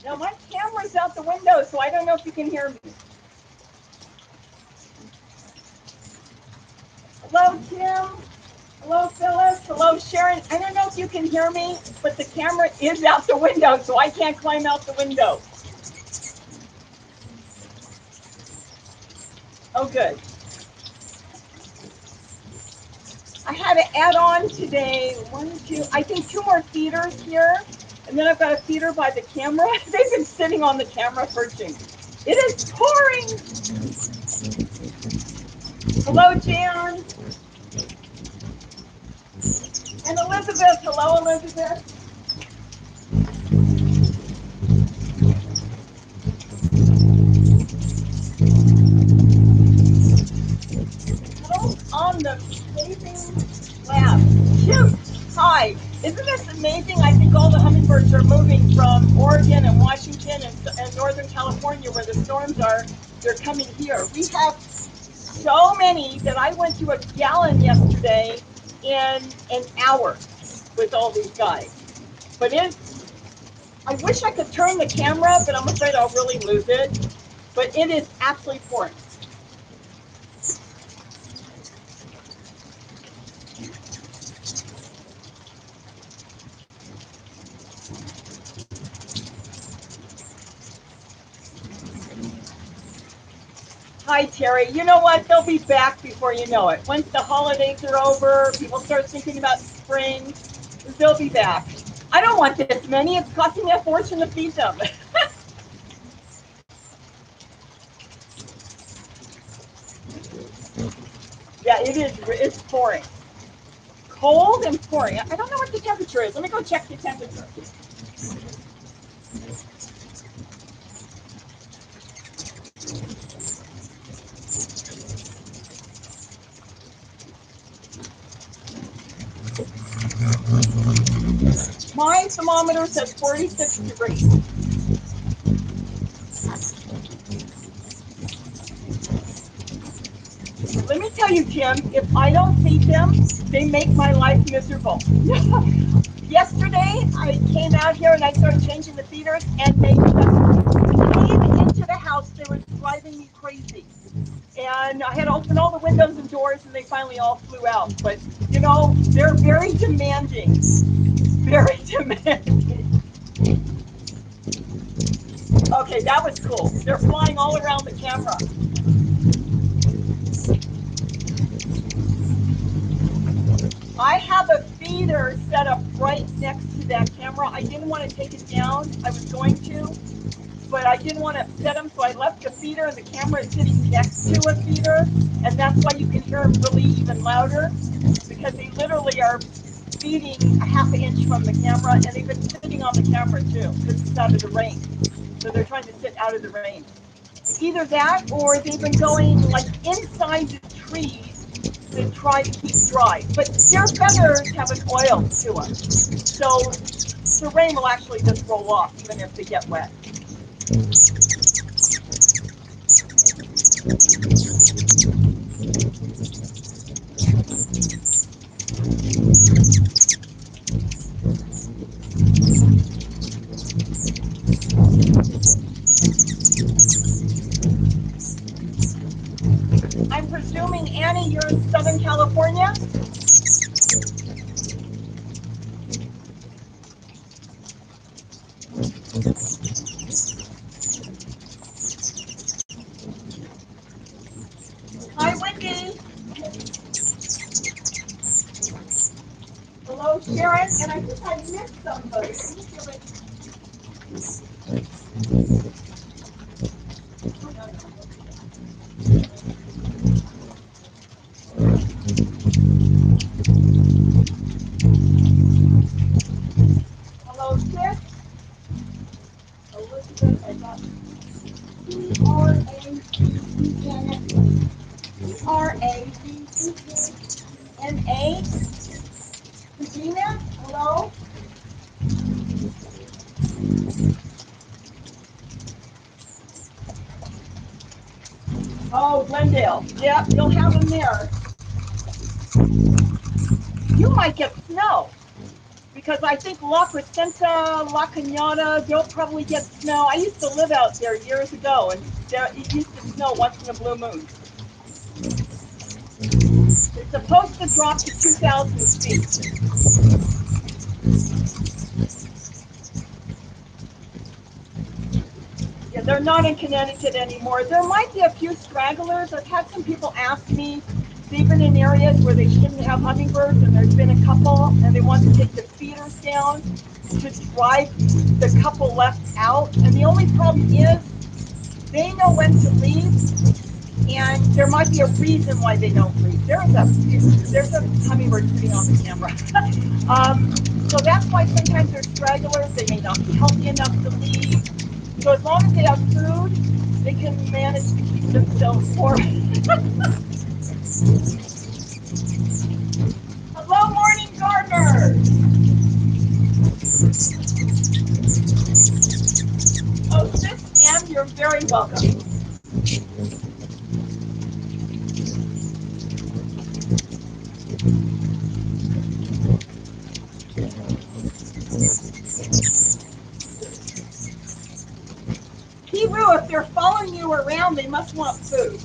Now my camera's out the window, so I don't know if you can hear me. Hello, Tim. Hello, Phyllis. Hello, Sharon. I don't know if you can hear me, but the camera is out the window, so I can't climb out the window. Oh, good. I had to add on today, I think 2 more feeders here, and then I've got a feeder by the camera. They've been sitting on the camera perching. It is pouring. Hello, Jan. And Elizabeth. Hello, Elizabeth. On the paving lab. Shoot! Hi. Isn't this amazing? I think all the hummingbirds are moving from Oregon and Washington and Northern California where the storms are. They're coming here. We have so many that I went to a gallon yesterday in an hour with all these guys. But I wish I could turn the camera, but I'm afraid I'll really lose it. But it is absolutely pouring. Hi, Terry. You know what? They'll be back before you know it. Once the holidays are over, people start thinking about spring, they'll be back. I don't want this many. It's costing me a fortune to feed them. Yeah, it is. It's pouring. Cold and pouring. I don't know what the temperature is. Let me go check the temperature. My thermometer says 46 degrees. Let me tell you, Tim, if I don't feed them, they make my life miserable. Yesterday, I came out here and I started changing the feeders, and they just came into the house. They were driving me crazy. And I had to open all the windows and doors, and they finally all flew out. But, you know, they're very demanding. Very demanding. Okay, that was cool. They're flying all around the camera. I have a feeder set up right next to that camera. I didn't want to take it down. I was going to, but I didn't want to upset them, so I left the feeder, and the camera is sitting next to a feeder, and that's why you can hear them really even louder, because they literally are feeding a half an inch from the camera, and they've been sitting on the camera too, because it's out of the rain. So they're trying to sit out of the rain. Either that, or they've been going like inside the trees to try to keep dry. But their feathers have an oil to them, so the rain will actually just roll off even if they get wet. I'm presuming, Annie, you're in Southern California? Hi, Wendy. Hello, Sharon. And I think I missed somebody. Hello, Sis. Elizabeth, I got R-A-V-E-N-A. Regina, hello. Oh, Glendale. Yep, you'll have them there. You might get snow because I think La Crescenta, La Cañada, they'll probably get snow. I used to live out there years ago, and it used to snow once in a blue moon. It's supposed to drop to 2,000 feet. Yeah, they're not in Connecticut anymore. There might be a few stragglers. I've had some people ask me, they've been in areas where they shouldn't have hummingbirds, and there's been a couple, and they want to take the feeders down to drive the couple left out. And the only problem is they know when to leave, and there might be a reason why they don't leave. There's a hummingbird sitting on the camera. So that's why sometimes they're stragglers. They may not be healthy enough to leave. So as long as they have food, they can manage to keep themselves warm. Hello, morning gardener. Oh, sis M, you're very welcome. Piru, if they're following you around, they must want food.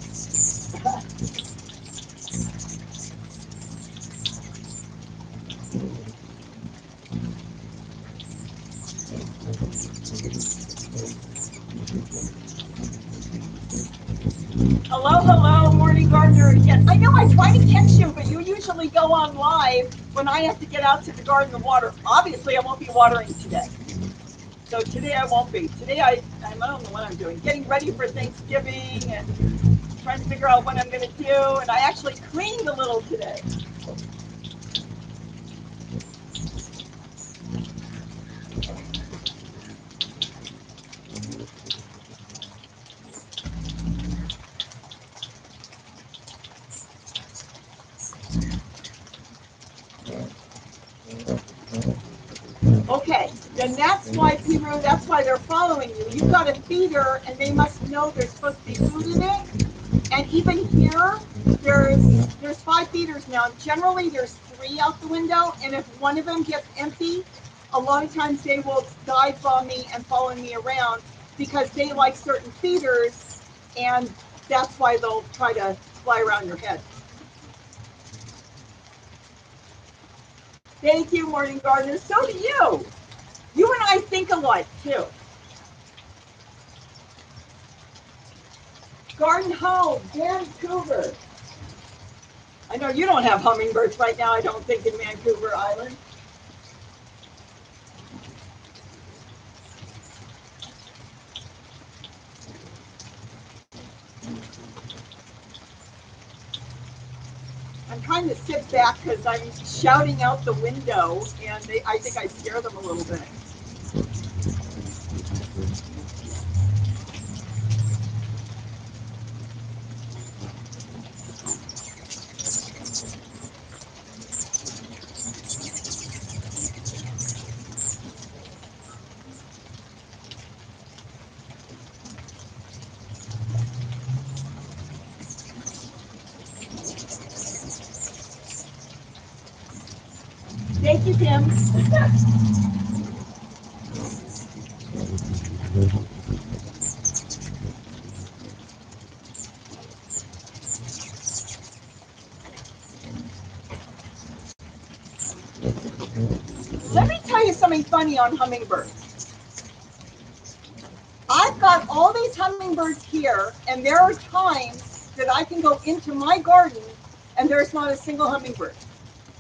Hello, morning gardener. Yeah, I know I try to catch you, but you usually go on live when I have to get out to the garden to water. Obviously, I won't be watering today. So today I won't be. Today I don't know what I'm doing. Getting ready for Thanksgiving and trying to figure out what I'm going to do. And I actually cleaned a little today. Okay, then that's why, Piru, that's why they're following you. You've got a feeder, and they must know there's supposed to be food in it. And even here, there's 5 feeders now. Generally, there's 3 out the window, and if one of them gets empty, a lot of times they will dive bomb me and follow me around because they like certain feeders, and that's why they'll try to fly around your head. Thank you, morning gardener. So do you. You and I think alike, too. Garden Home, Vancouver. I know you don't have hummingbirds right now, I don't think, in Vancouver Island. I'm trying to sit back because I'm shouting out the window, and I think I scare them a little bit. Thank you, Kim. Let me tell you something funny on hummingbirds. I've got all these hummingbirds here, and there are times that I can go into my garden and there's not a single hummingbird.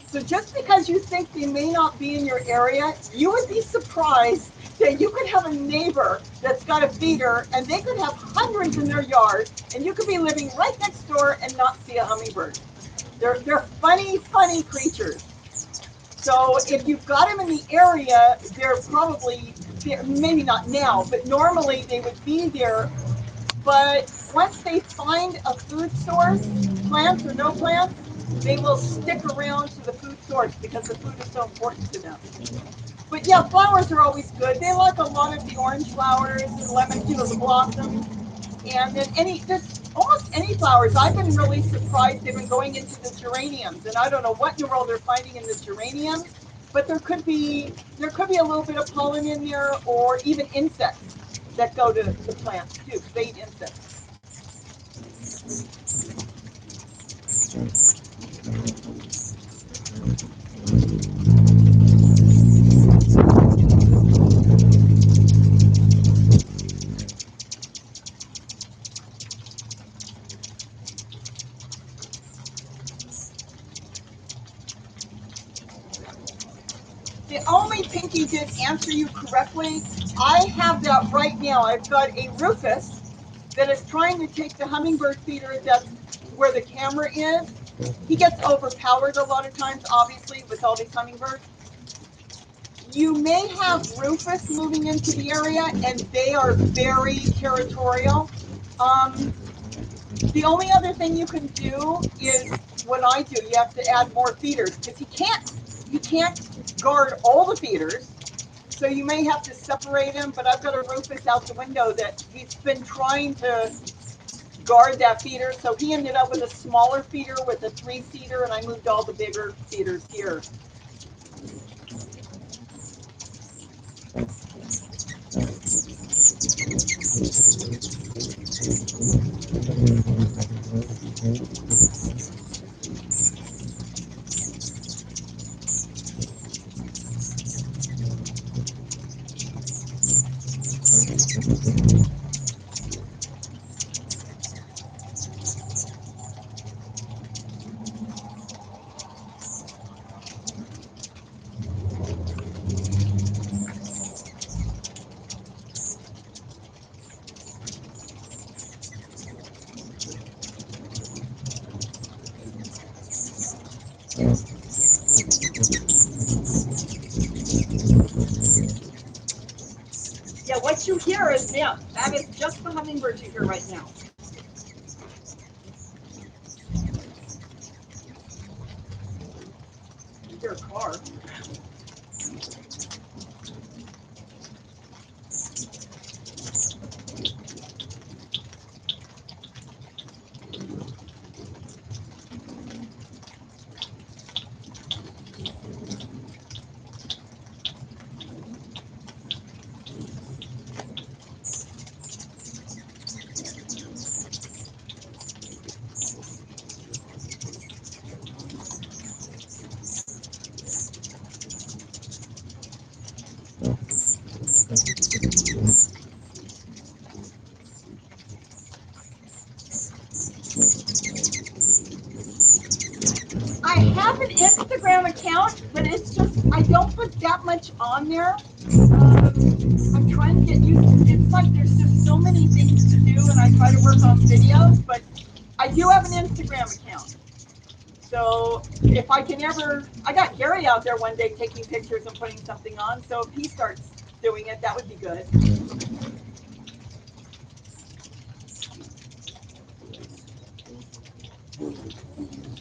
So just because you think they may not be in your area, you would be surprised that you could have a neighbor that's got a feeder and they could have hundreds in their yard, and you could be living right next door and not see a hummingbird. They're funny, funny creatures. So if you've got them in the area, they're probably, maybe not now, but normally they would be there. But once they find a food source, plants or no plants, they will stick around to the food source because the food is so important to them. But yeah, flowers are always good. They like a lot of the orange flowers and lemon, the blossoms. And then just almost any flowers. I've been really surprised they've been going into the geraniums. And I don't know what in the world they're finding in the geraniums, but there could be a little bit of pollen in there, or even insects that go to the plants too. They eat insects. The only Pinky did answer you correctly. I have that right now. I've got a rufous that is trying to take the hummingbird feeder that's where the camera is. He gets overpowered a lot of times, obviously, with all these hummingbirds. You may have rufous moving into the area, and they are very territorial. The only other thing you can do is what I do. You have to add more feeders, because you can't guard all the feeders. So you may have to separate him, but I've got a rufous out the window that he's been trying to guard that feeder. So he ended up with a smaller feeder with a 3-seater, and I moved all the bigger feeders here. Yeah, what you hear is them. That is just the hummingbirds you hear right now. You hear a car. I have an Instagram account, but it's just, I don't put that much on there. I'm trying to get used to it. It's like there's just so many things to do, and I try to work on videos, but I do have an Instagram account. So if I can ever, I got Gary out there one day taking pictures and putting something on, so if he starts doing it, that would be good.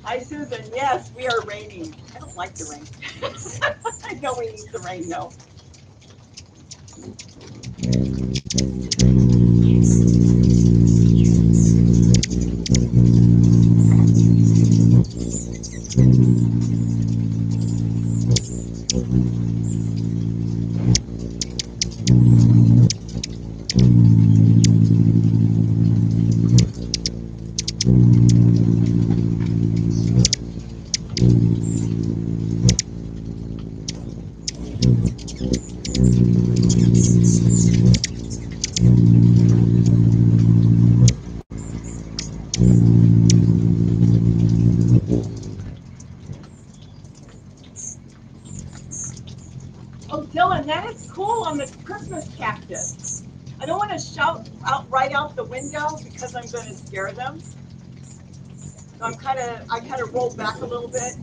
Hi, Susan. Yes, we are raining. I don't like the rain. I know we need the rain, though. Oh, Dylan, that is cool on the Christmas cactus. I don't want to shout out right out the window because I'm going to scare them. So I kind of rolled back a little bit.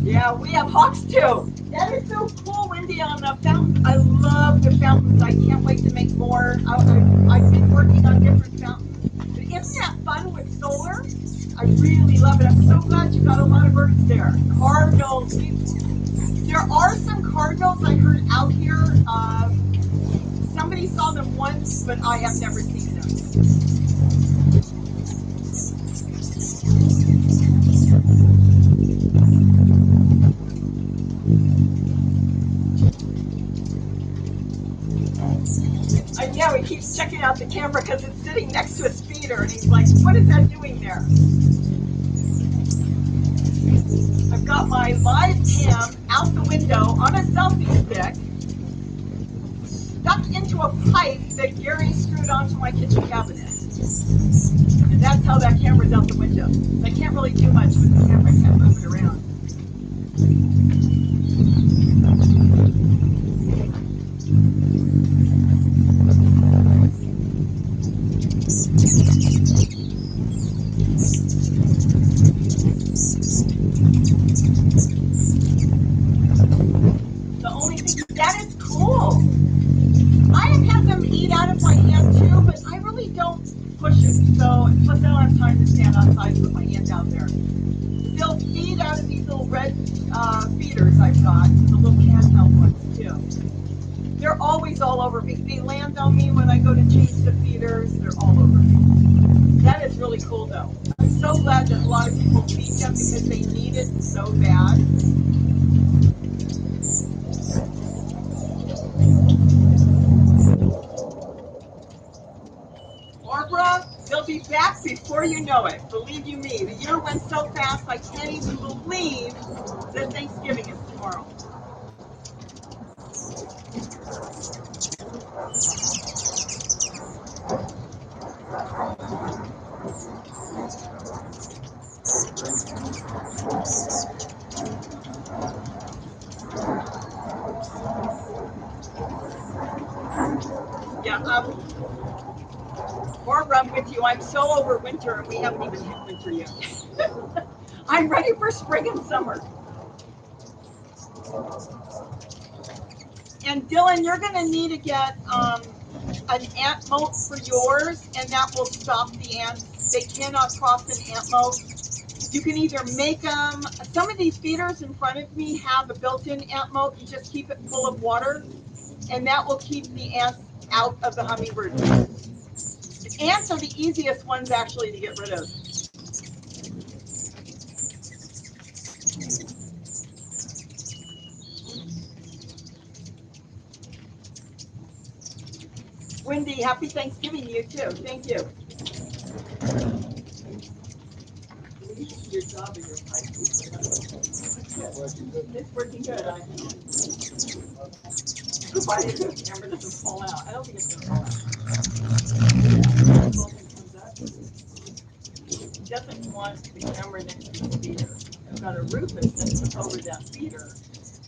Yeah, we have hawks too. That is so cool, Wendy, on the fountains. I love the fountains. I can't wait to make more. I've been working on different fountains. Isn't that fun too with solar. I really love it. I'm so glad you got a lot of birds there. Cardinals. There are some cardinals I heard out here. Somebody saw them once, but I have never seen them. Yeah, he keeps checking out the camera because it's sitting next to his feeder, and he's like, what is that doing there? I've got my live cam out the window on a selfie stick, stuck into a pipe that Gary screwed onto my kitchen cabinet. And that's how that camera's out the window. I can't really do much with the camera, I can't move it around. The only thing, that is cool. I have had them eat out of my hand too, but I really don't push it. So, plus I don't have time to stand outside and put my hand out there. They'll feed out of these little red feeders I've got, the little handheld ones too. They're always all over me. They land on me when I go to change the feeders. They're all over me. That is really cool though. I'm so glad that a lot of people feed them because they need it so bad. Barbara, they'll be back before you know it. Believe you me, the year went so fast I can't even believe that Thanksgiving is tomorrow. Yeah, Barbara, I'm with you. I'm so over winter and we haven't even hit winter yet. I'm ready for spring and summer. And Dylan, you're going to need to get an ant moat for yours, and that will stop the ants. They cannot cross an ant moat. You can either make them, some of these feeders in front of me have a built-in ant moat. You just keep it full of water, and that will keep the ants out of the hummingbird. The ants are the easiest ones actually to get rid of. Wendy, happy Thanksgiving to you too. Thank you. Your job and your pipe. It's working good. Why did the camera doesn't fall out? I don't think it's gonna fall out. He doesn't want the camera next to the feeder. I've got a Rufus that's over that feeder,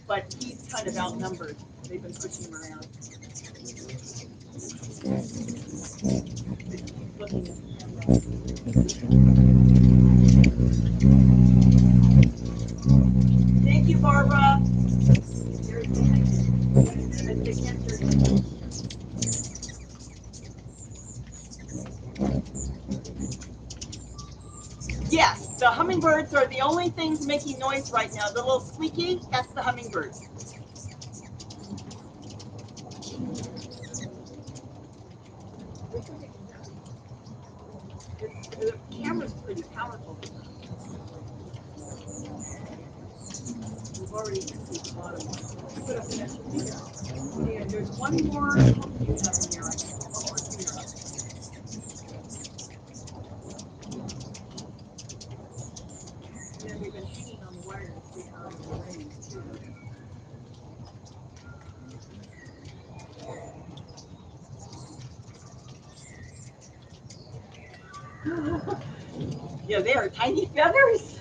but he's kind of outnumbered. They've been pushing him around. Looking at the camera. Thank you, Barbara. Yes, the hummingbirds are the only things making noise right now. The little squeaky, that's the hummingbirds. The camera's pretty powerful. We've already emptied the bottom one. Put up an extra feeder. And there's one more pumpkin in there. I think one more feeder. And then we've been hanging on the wire to see how the rain too. Yeah, they are tiny feathers.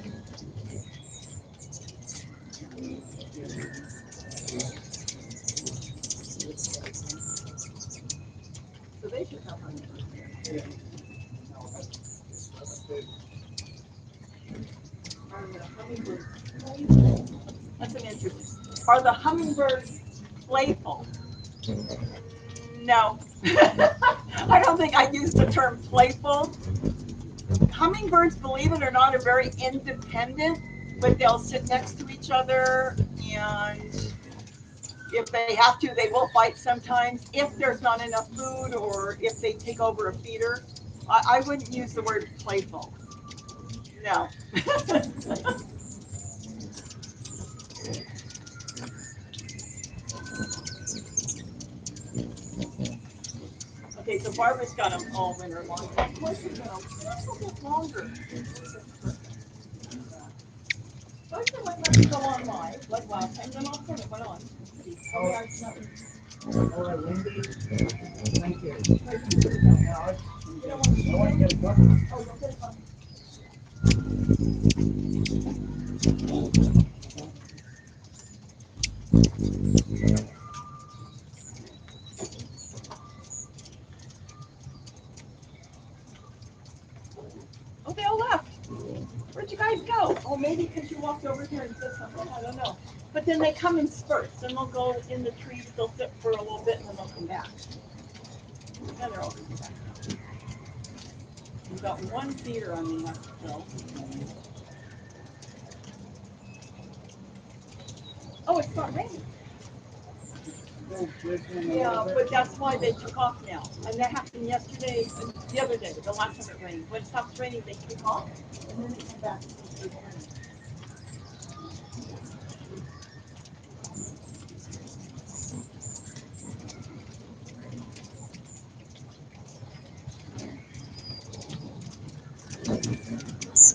So they should have hummingbirds. Are the hummingbirds playful? That's an interesting. Are the hummingbirds playful? No. I don't think I'd use the term playful. Hummingbirds, believe it or not, are very independent, but they'll sit next to each other, and if they have to, they will fight sometimes if there's not enough food or if they take over a feeder. I wouldn't use the word playful. No. Okay, so Barbara's got them all winter long. Of course, it's going to look longer. So I can let them go on live, like last time, then I'll turn it went on. Oh, yeah, it's not. All right, Wendy. Thank you. Alex, You don't want to I want to get a book. Oh, you'll get a copy. Oh, they all left. Where'd you guys go? Oh, maybe because you walked over here and said something. I don't know. But then they come in spurts, and they'll go in the trees. They'll sit for a little bit, and then they'll come back. Yeah, they're all coming back. We've got one feeder on me have to fill. Oh, it's not raining. Yeah, but that's why they took off now. And that happened yesterday, the other day, the last time it rained. When it stops raining, they take off, and then they come back and it's raining.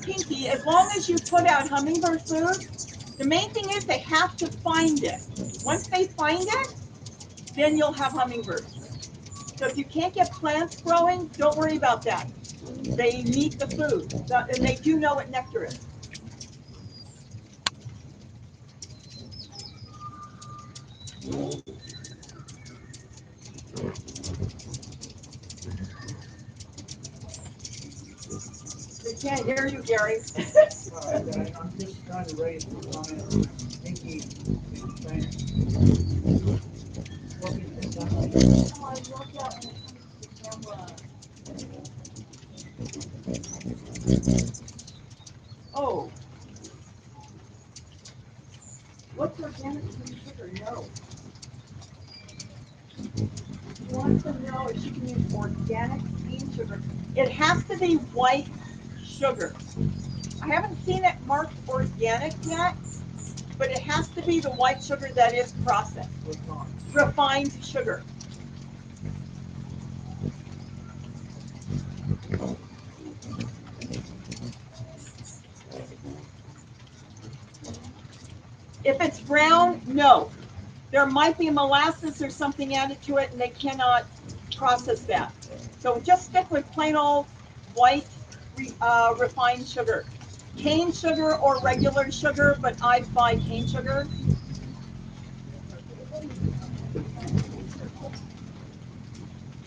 Pinky, as long as you put out hummingbird food, the main thing is they have to find it. Once they find it, then you'll have hummingbirds. So if you can't get plants growing, don't worry about that. They need the food, and they do know what nectar is. They can't hear you, Gary. I'm just trying to raise the comment. Pinky, looking for something. Oh, I love that when it comes to the camera. Oh, what's organic cane sugar? No. You want to know if you can use organic cane sugar. It has to be white sugar. I haven't seen it marked organic yet, but it has to be the white sugar that is processed. Refined sugar. If it's brown, no. There might be molasses or something added to it, and they cannot process that. So just stick with plain old white refined sugar. Cane sugar or regular sugar, but I buy cane sugar.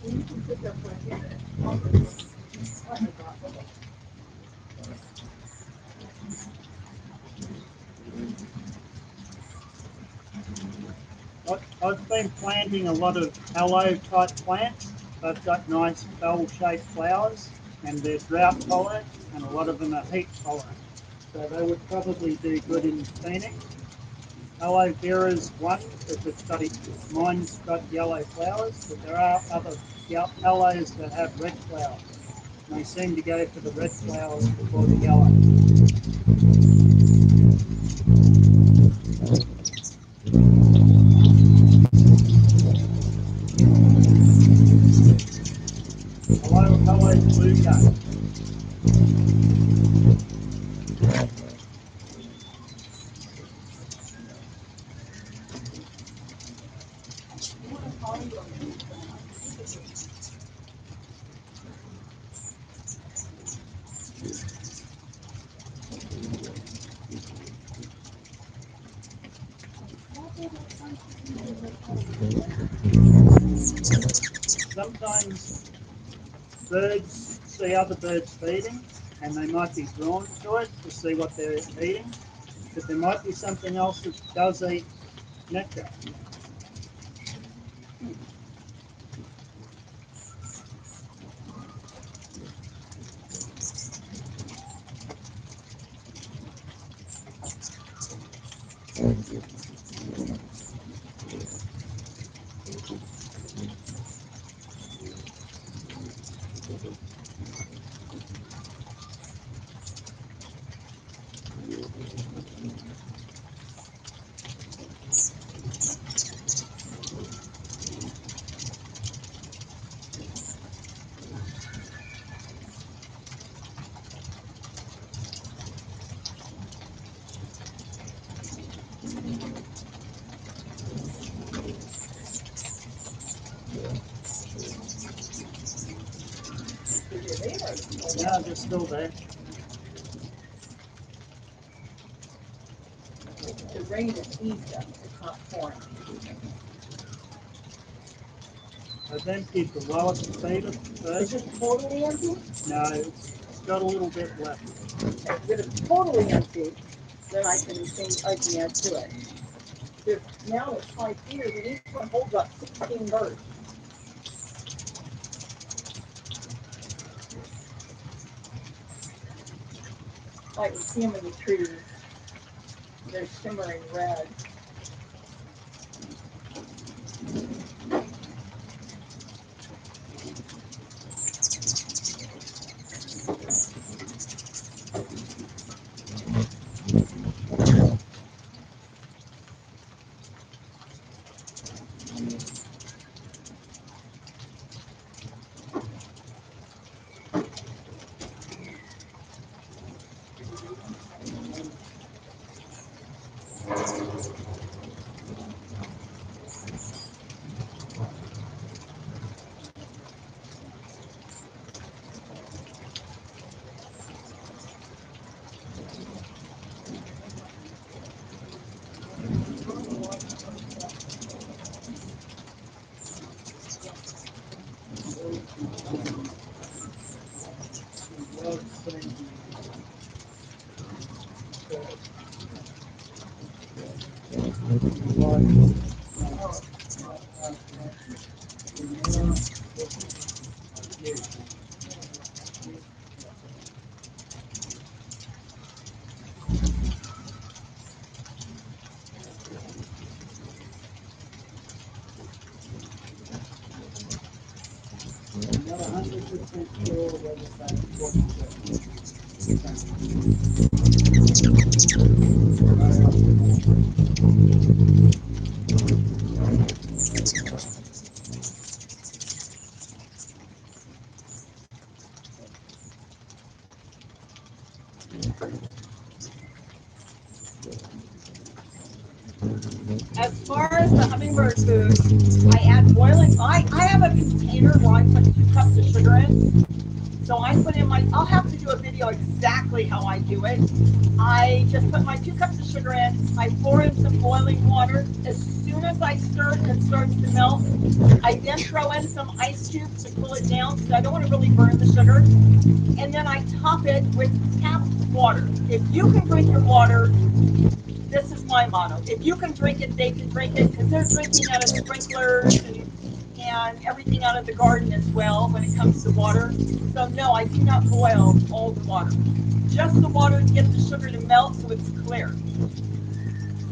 You can sit there for a minute. I've been planting a lot of aloe type plants. They've got nice bell-shaped flowers and they're drought tolerant and a lot of them are heat tolerant. So they would probably do good in Phoenix. Aloe vera's one because mine's got yellow flowers, but there are other aloes that have red flowers. And they seem to go for the red flowers before the yellow. Aloe blue gum. Sometimes birds see other birds feeding and they might be drawn to it to see what they're eating, but there might be something else that does eat nectar. Yeah, they're still there. The rain is eased up, it's not pouring. I've emptied the lowest feeder Is first. it totally empty? No, it's got a little bit left. If it's totally empty, then I can add to it. If now it's 5 feeders, and each one holds up 16 birds. I can see them in the trees. They're shimmering red. I'm not 100% sure whether that's what you As far as the hummingbird food, I add boiling. I have a container where I put 2 cups of sugar in. So I put in I'll have to do a video exactly how I do it. I just put my 2 cups of sugar in. I pour in some boiling water. As soon as I stir it and it starts to melt, I then throw in some ice cubes to cool it down because I don't want to really burn the sugar. And then I top it with tap water. If you can drink your water, this is my motto. If you can drink it, they can drink it because they're drinking out of sprinklers and everything out of the garden as well when it comes to water. So no, I do not boil all the water. Just the water to get the sugar to melt so it's clear.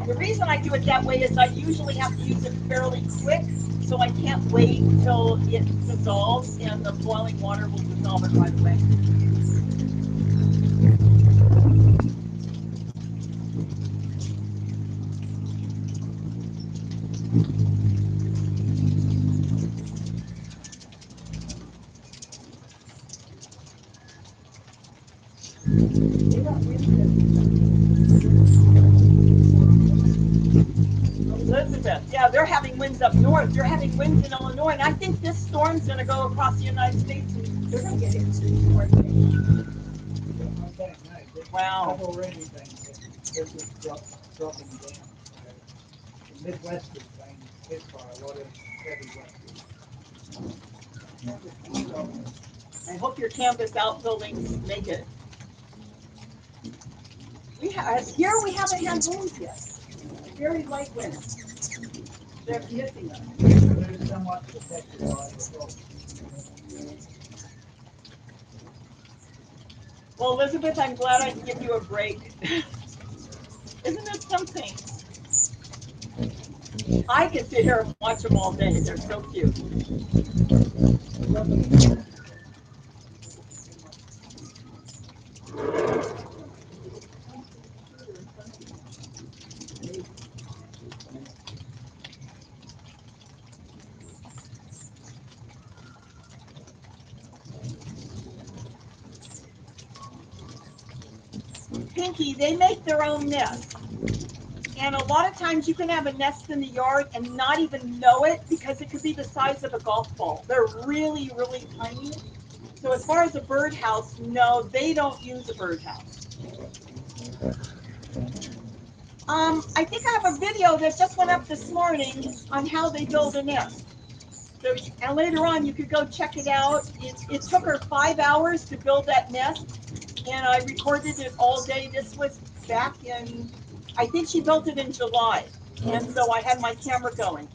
The reason I do it that way is I usually have to use it fairly quick, so I can't wait until it dissolves and the boiling water will dissolve it right away. Elizabeth, yeah, they're having winds up north. They're having winds in Illinois, and I think this storm's going to go across the United States, and they're going to get hit north. Wow. I've already been this is dropping down. The Midwest has been hit by a lot of heavy weather. I hope your canvas outbuildings make it. Here we haven't had winds yet. Very light winds. They're missing us. They're somewhat protected by the fog. Well, Elizabeth, I'm glad I can give you a break. Isn't it something? I could sit here and watch them all day. They're so cute. Pinky, they make their own nest. And a lot of times you can have a nest in the yard and not even know it because it could be the size of a golf ball. They're really, really tiny. So as far as a birdhouse, no, they don't use a birdhouse. I think I have a video that just went up this morning on how they build a nest. So, and later on, you could go check it out. It took her 5 hours to build that nest, and I recorded it all day. This was back in, I think she built it in July, and so I had my camera going.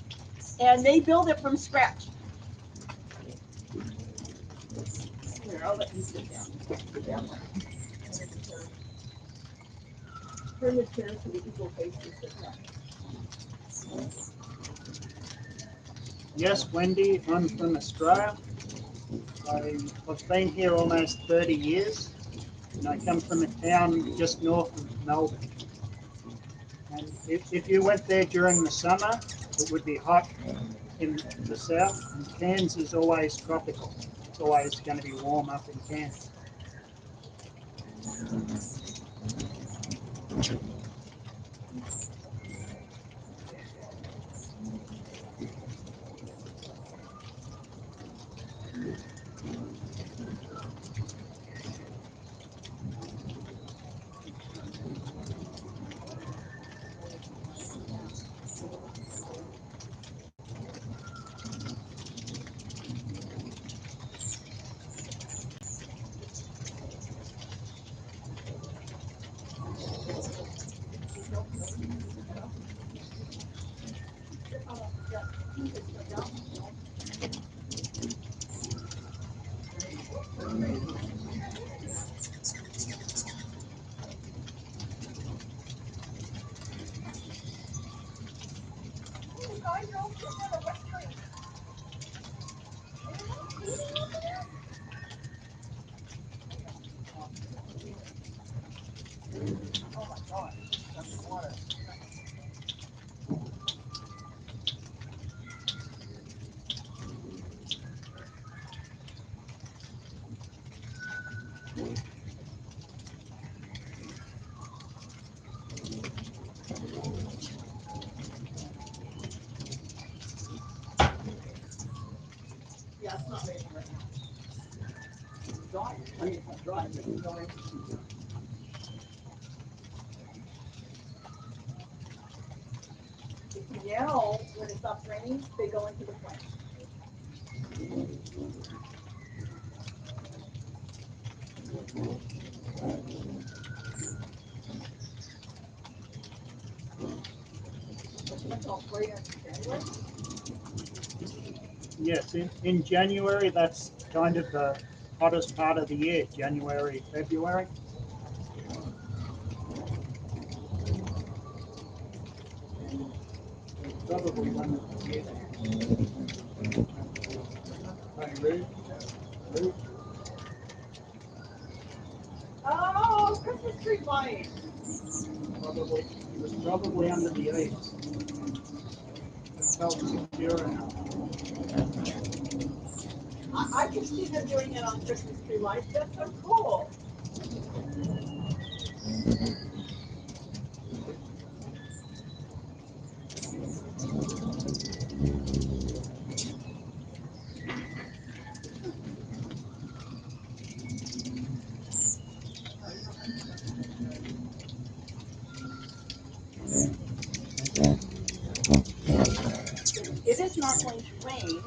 And they build it from scratch. Here, I'll let you sit down. Turn the chair so the people face you sit down. Yes, Wendy, I'm from Australia. I've been here almost 30 years, and I come from a town just north of Melbourne. And if you went there during the summer, it would be hot in the south, and Cairns is always tropical. It's always going to be warm up in Cairns. Yeah, it's not raining right now. It's dry. I mean, it's not dry, but it's dry. Now, when it stops raining, they go into the plant. That's all spray in January. Yes, in January, that's kind of the hottest part of the year, January, February. Probably one of the years. Oh, Christmas tree lights. Probably, it was probably under the eaves. It felt secure enough. I can see them doing it on Christmas tree lights. That's so cool. It is not going to rain.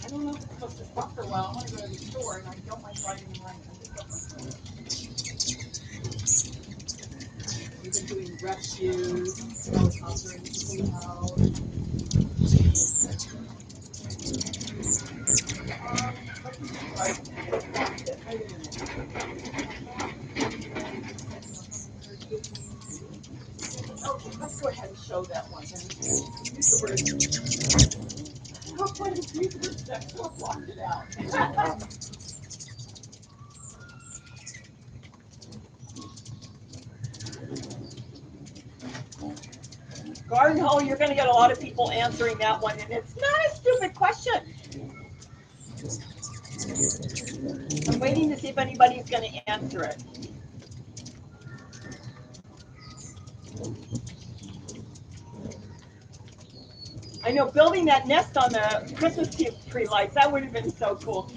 I don't know if it's supposed to stop for a while. I want to go to the store, and I don't like riding in the rain. We've been doing rescues, helicoptering people out. Okay, let's go ahead and show that one. Use the word. How funny is use the word sex? So blocked it out. Garden hole, you're going to get a lot of people answering that one, and it's not a stupid question. I'm waiting to see if anybody's going to answer it. I know building that nest on the Christmas tree lights, that would have been so cool.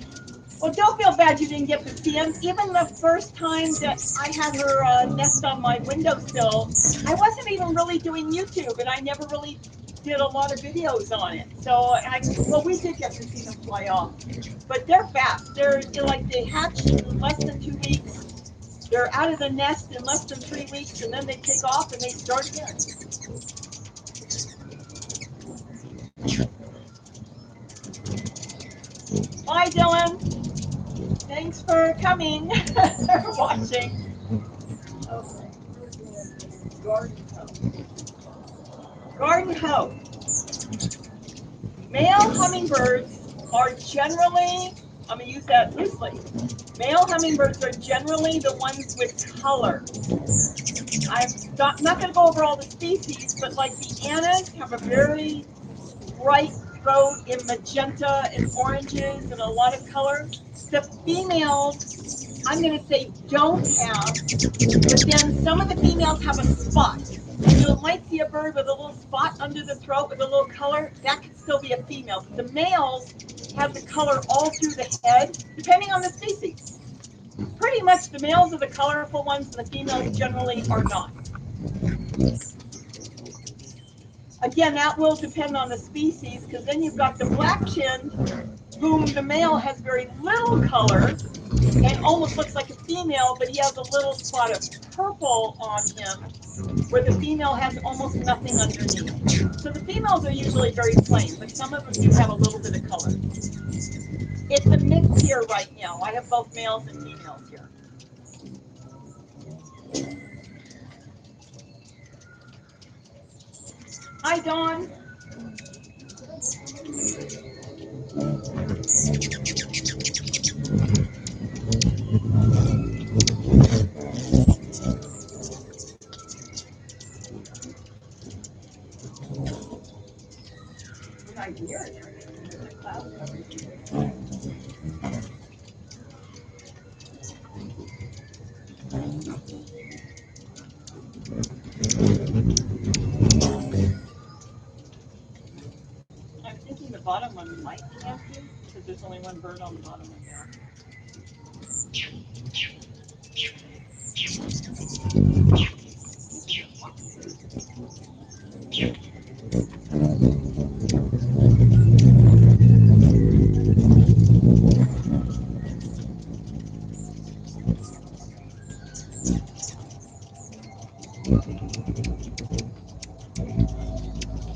Well, don't feel bad you didn't get to see them. Even the first time that I had her nest on my windowsill, I wasn't even really doing YouTube, and I never really did a lot of videos on it. So, well, we did get to see them fly off. But they're fast. They're like they hatch in less than 2 weeks. They're out of the nest in less than 3 weeks, and then they take off and they start again. Bye, Dylan. Thanks for coming, for watching. Okay. Garden hoe. Garden hoe. Male hummingbirds are generally, I'm going to use that loosely. Male hummingbirds are generally the ones with color. I'm not going to go over all the species, but like the Annas have a very bright throat in magenta and oranges and a lot of color. The females, I'm going to say don't have, but then some of the females have a spot. You might see a bird with a little spot under the throat with a little color. That could still be a female. But the males have the color all through the head, depending on the species. Pretty much the males are the colorful ones and the females generally are not. Again, that will depend on the species, because then you've got the black-chinned, whom the male has very little color and almost looks like a female, but he has a little spot of purple on him, where the female has almost nothing underneath. So the females are usually very plain, but some of them do have a little bit of color. It's a mix here right now. I have both males and females here. Hi, Dawn. Good idea. Cloud coverage. I'm thinking the bottom one might be empty, because there's only one bird on the bottom of there.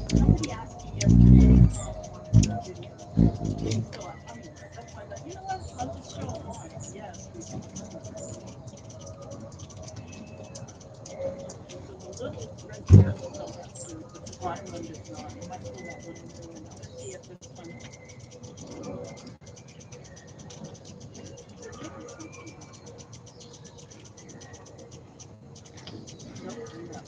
Somebody asked me yesterday, so that's why I thought, you know what, I'll just show them one. Yes, we can. So the little red bear still has food, but the bottom one does not. I might pull that one into and I'll see if this one. Nope, no.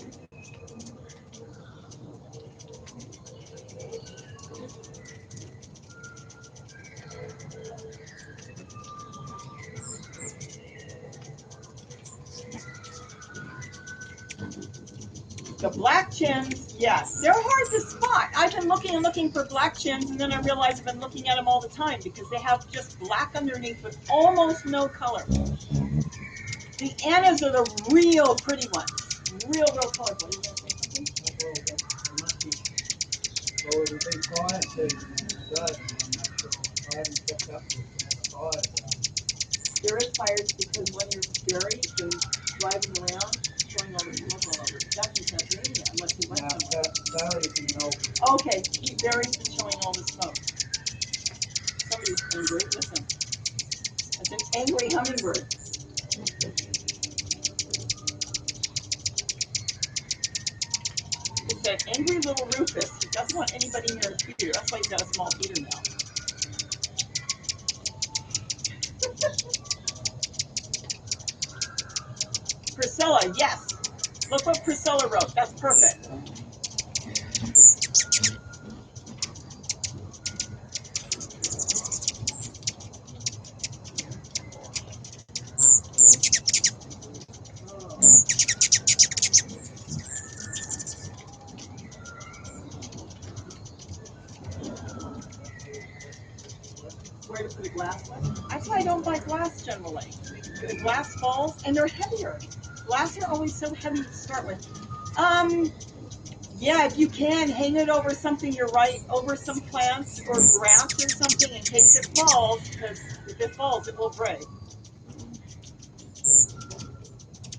The black chins, yes, they're hard to spot. I've been looking and looking for black chins, and then I realized I've been looking at them all the time because they have just black underneath with almost no color. The Annas are the real pretty ones. Real colorful. You gonna say something? Well, they must be, well, it'll be fire season in Australia. I'm not sure. I haven't kept up with where the fires are. There is fires because when your berry is driving around, showing all the smoke all over. That's in Tasmania, unless you went somewhere. Barry's in Melbourne. Okay, berries is showing all the smoke. Somebody's angry. Listen, it's an angry hummingbird. It's that angry little Rufus. He doesn't want anybody near his feeder. That's why he's got a small feeder now. Priscilla, yes. Look what Priscilla wrote. That's perfect. Where to put a glass one? That's why I don't glass generally. Glass balls, and they're heavier. Glass are always so heavy to start with. Yeah, if you can, hang it over something, you're right, over some plants or grass or something in case it falls, because if it falls, it will break.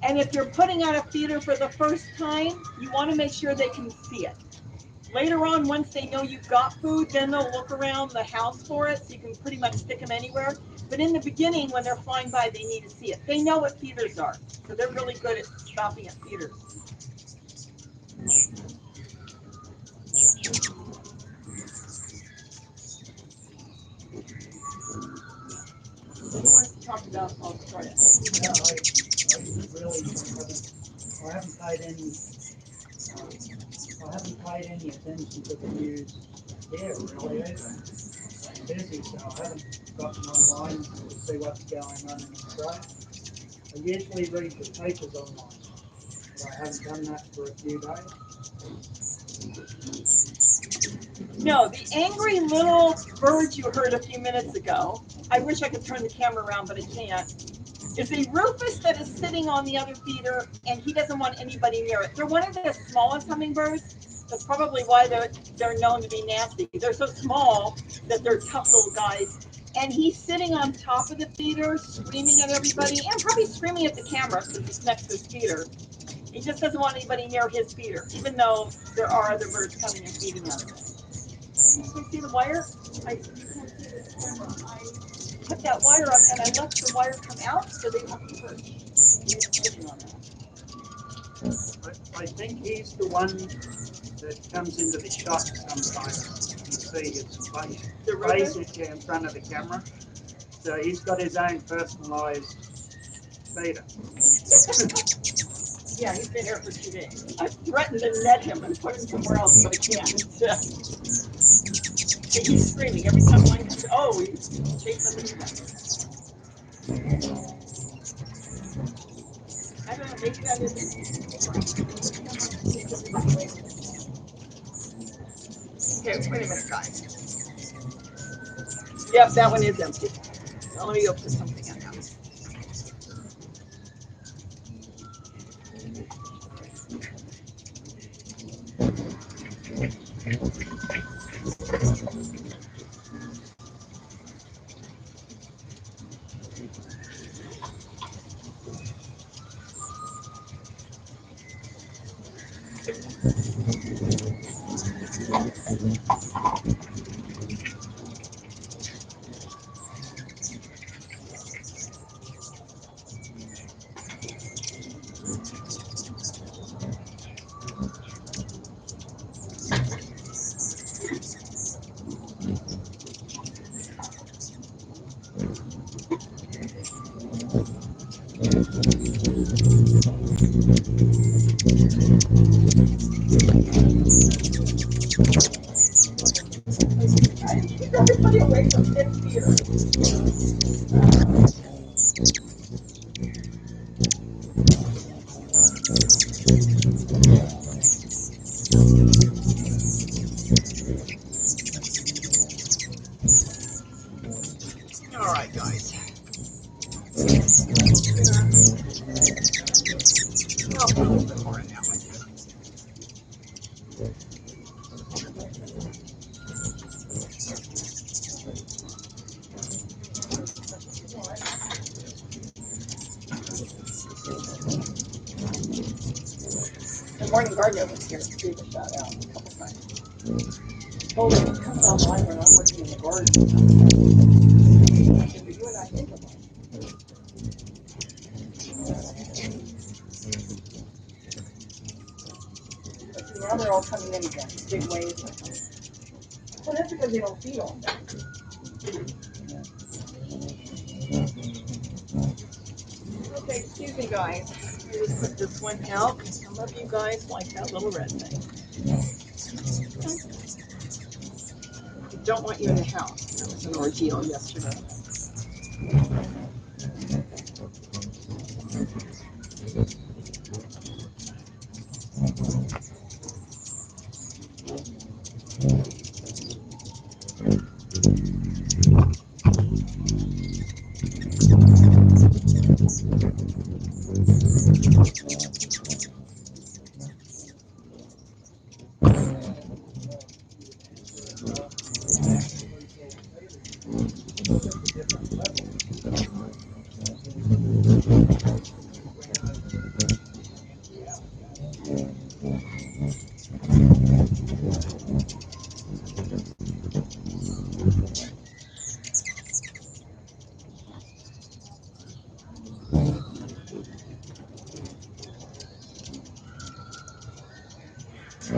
And if you're putting out a feeder for the first time, you want to make sure they can see it. Later on, once they know you've got food, then they'll look around the house for it, so you can pretty much stick them anywhere. But in the beginning, when they're flying by, they need to see it. They know what feeders are, so they're really good at stopping at feeders. Who wants to talk about Australia? Yeah, I haven't paid any. I haven't paid any attention to the news here really either. I'm busy, so I haven't gotten online to see what's going on in Australia. I usually read the papers online, but I haven't done that for a few days. No, the angry little bird you heard a few minutes ago, I wish I could turn the camera around, but I can't, is a rufous that is sitting on the other feeder, and he doesn't want anybody near it. They're one of the smallest hummingbirds. That's probably why they're known to be nasty. They're so small that they're tough little guys. And he's sitting on top of the feeder, screaming at everybody, and probably screaming at the camera because he's next to his feeder. He just doesn't want anybody near his feeder, even though there are other birds coming and feeding out of it. You can see the wire? You can't see this camera. I put that wire up and I let the wire come out so they won't perch. He's sitting on that. I think he's the one that comes into the shot sometimes. You see his face in front of the camera. So he's got his own personalised feeder. Yeah, he's been here for 2 days. I threatened to net him and put him somewhere else, but I can't. He's screaming every time one comes. Oh, he's chasing somebody down. I don't know, maybe that is it. Okay, wait a minute, guys. Yep, that one is empty. So let me go put something in now. Keep everybody away from this feeder. All right, guys. I'll put a little bit more in that one. The morning gardener was here to gave a shout out a couple times. Told him he comes online when I'm working in the garden. I said, but you and I think of it. But see, now they're all coming in again, big waves. Well, that's because they don't feed all day. Okay, excuse me, guys. I just put this one out. Some of you guys like that little red thing. I don't want you in the house. That was an ordeal yesterday. Yeah,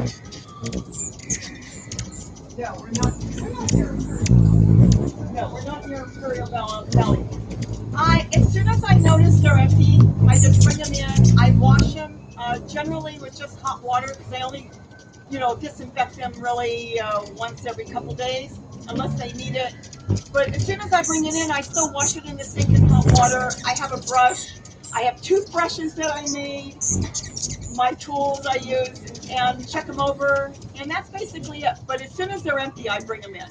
we're not near Imperial. No, we're not near Imperial Valley. As soon as I notice they're empty, I just bring them in. I wash them, generally with just hot water, because I only, disinfect them really once every couple days, unless they need it. But as soon as I bring it in, I still wash it in the sink in hot water. I have a brush. I have toothbrushes that I made, my tools I use, and check them over. And that's basically it. But as soon as they're empty, I bring them in.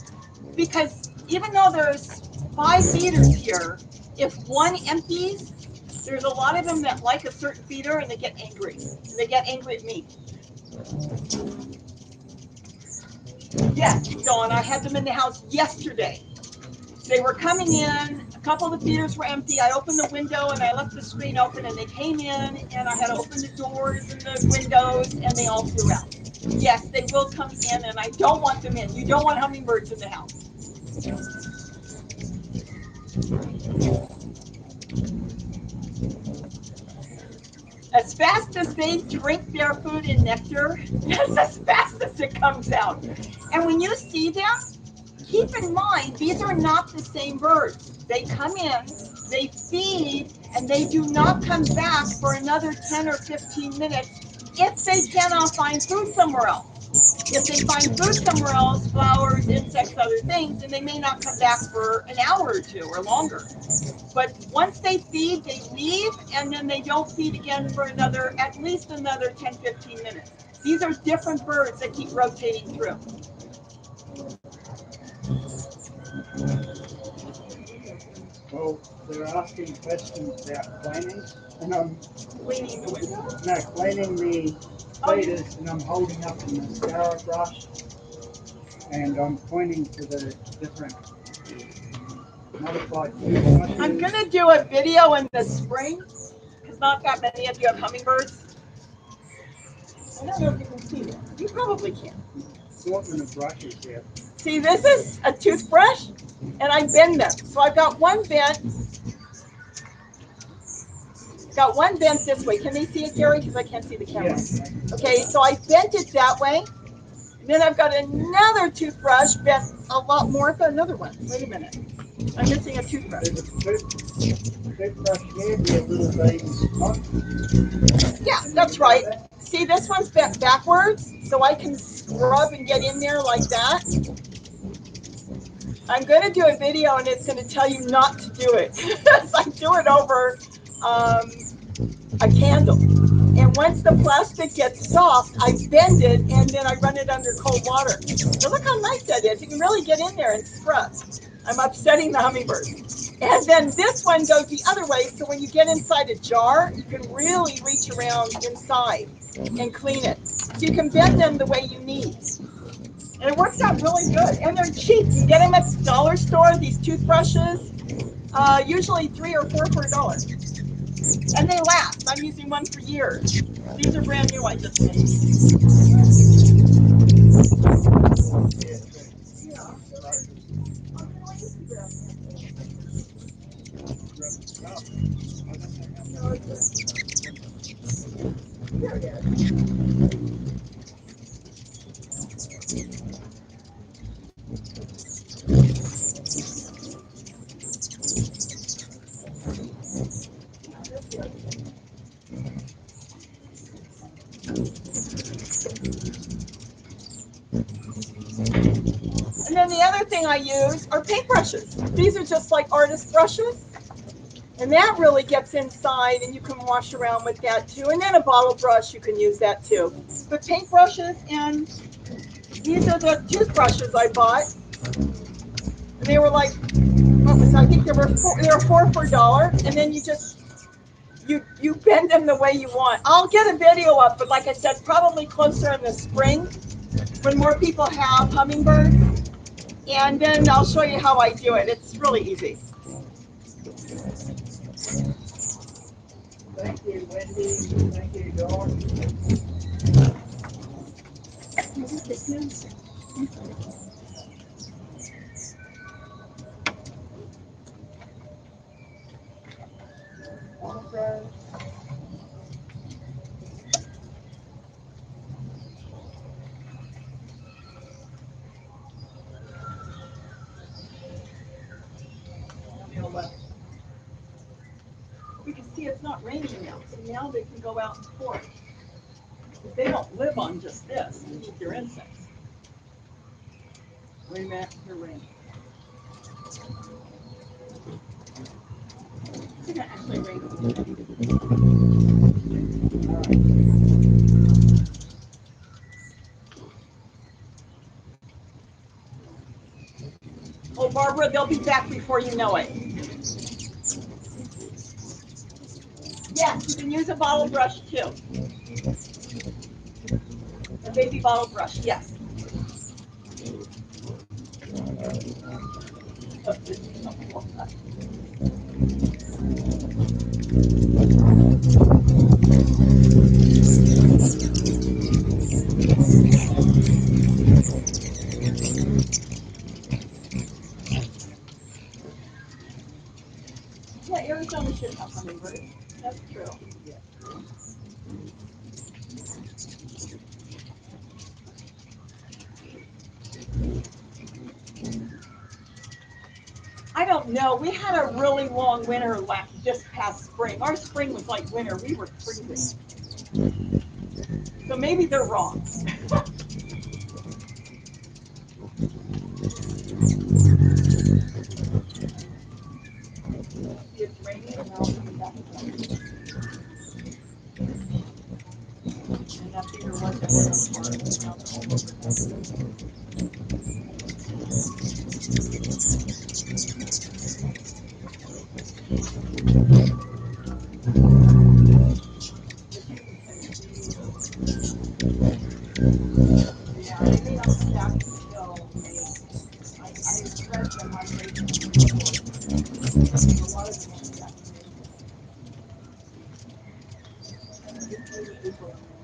Because even though there's 5 feeders here, if one empties, there's a lot of them that like a certain feeder and they get angry. And they get angry at me. Yes, Dawn, I had them in the house yesterday. They were coming in, a couple of the feeders were empty. I opened the window and I left the screen open and they came in and I had to open the doors and the windows and they all flew out. Yes, they will come in and I don't want them in. You don't want hummingbirds in the house. As fast as they drink their food and nectar, that's as fast as it comes out. And when you see them, keep in mind, these are not the same birds. They come in, they feed, and they do not come back for another 10 or 15 minutes if they cannot find food somewhere else. If they find food somewhere else, flowers, insects, other things, then they may not come back for an hour or two or longer. But once they feed, they leave, and then they don't feed again for at least another 10, 15 minutes. These are different birds that keep rotating through. Well, they're asking questions about cleaning, and I'm Cleaning the window? no cleaning the feeders, and I'm holding up the mascara brush, and I'm pointing to the different modified toothbrushes. I'm gonna do a video in the spring, because not that many of you have hummingbirds. I don't know if you can see them. You probably can. Assortment of brushes here. See, this is a toothbrush, and I bend them. So I've got one bent this way. Can they see it, Gary? Because I can't see the camera. Yes. Okay, so I bent it that way. Then I've got another toothbrush bent a lot more. I've got another one. Wait a minute. I'm missing a toothbrush. There's a toothbrush here, the little baby's top. Yeah, that's right. See, this one's bent backwards, so I can scrub and get in there like that. I'm going to do a video, and it's going to tell you not to do it. I do it over a candle. And once the plastic gets soft, I bend it, and then I run it under cold water. So look how nice that is. You can really get in there and scrub. I'm upsetting the hummingbird. And then this one goes the other way, so when you get inside a jar, you can really reach around inside and clean it. So you can bend them the way you need. And it works out really good. And they're cheap. You can get them at the dollar store, these toothbrushes, usually 3 or 4 for $1. And they last. I'm using one for years. These are brand new I just made. Here it is. And then the other thing I use are paintbrushes. These are just like artist brushes. And that really gets inside, and you can wash around with that too. And then a bottle brush, you can use that too. But paintbrushes, and these are the toothbrushes I bought. And they were like, I think they were 4 for $1. And then you bend them the way you want. I'll get a video up, but like I said, probably closer in the spring when more people have hummingbirds. And then I'll show you how I do it. It's really easy. Thank you, Wendy. Thank you, Dawn. not raining now, so now they can go out and forage. But they don't live on just this to eat their insects. Wait a minute, they're raining. It's gonna actually rain. Oh, Barbara, they'll be back before you know it. Yes, you can use a bottle brush too. A baby bottle brush, yes. Yeah, Arizona should have hummingbirds. That's true. I don't know. We had a really long winter this past spring. Our spring was like winter. We were freezing. So maybe they're wrong. It's raining and now coming back again. And that feeder was at the park. Yeah, I may not come back until May. I read the migration report. A lot of them won't be back in May. It's later April and May.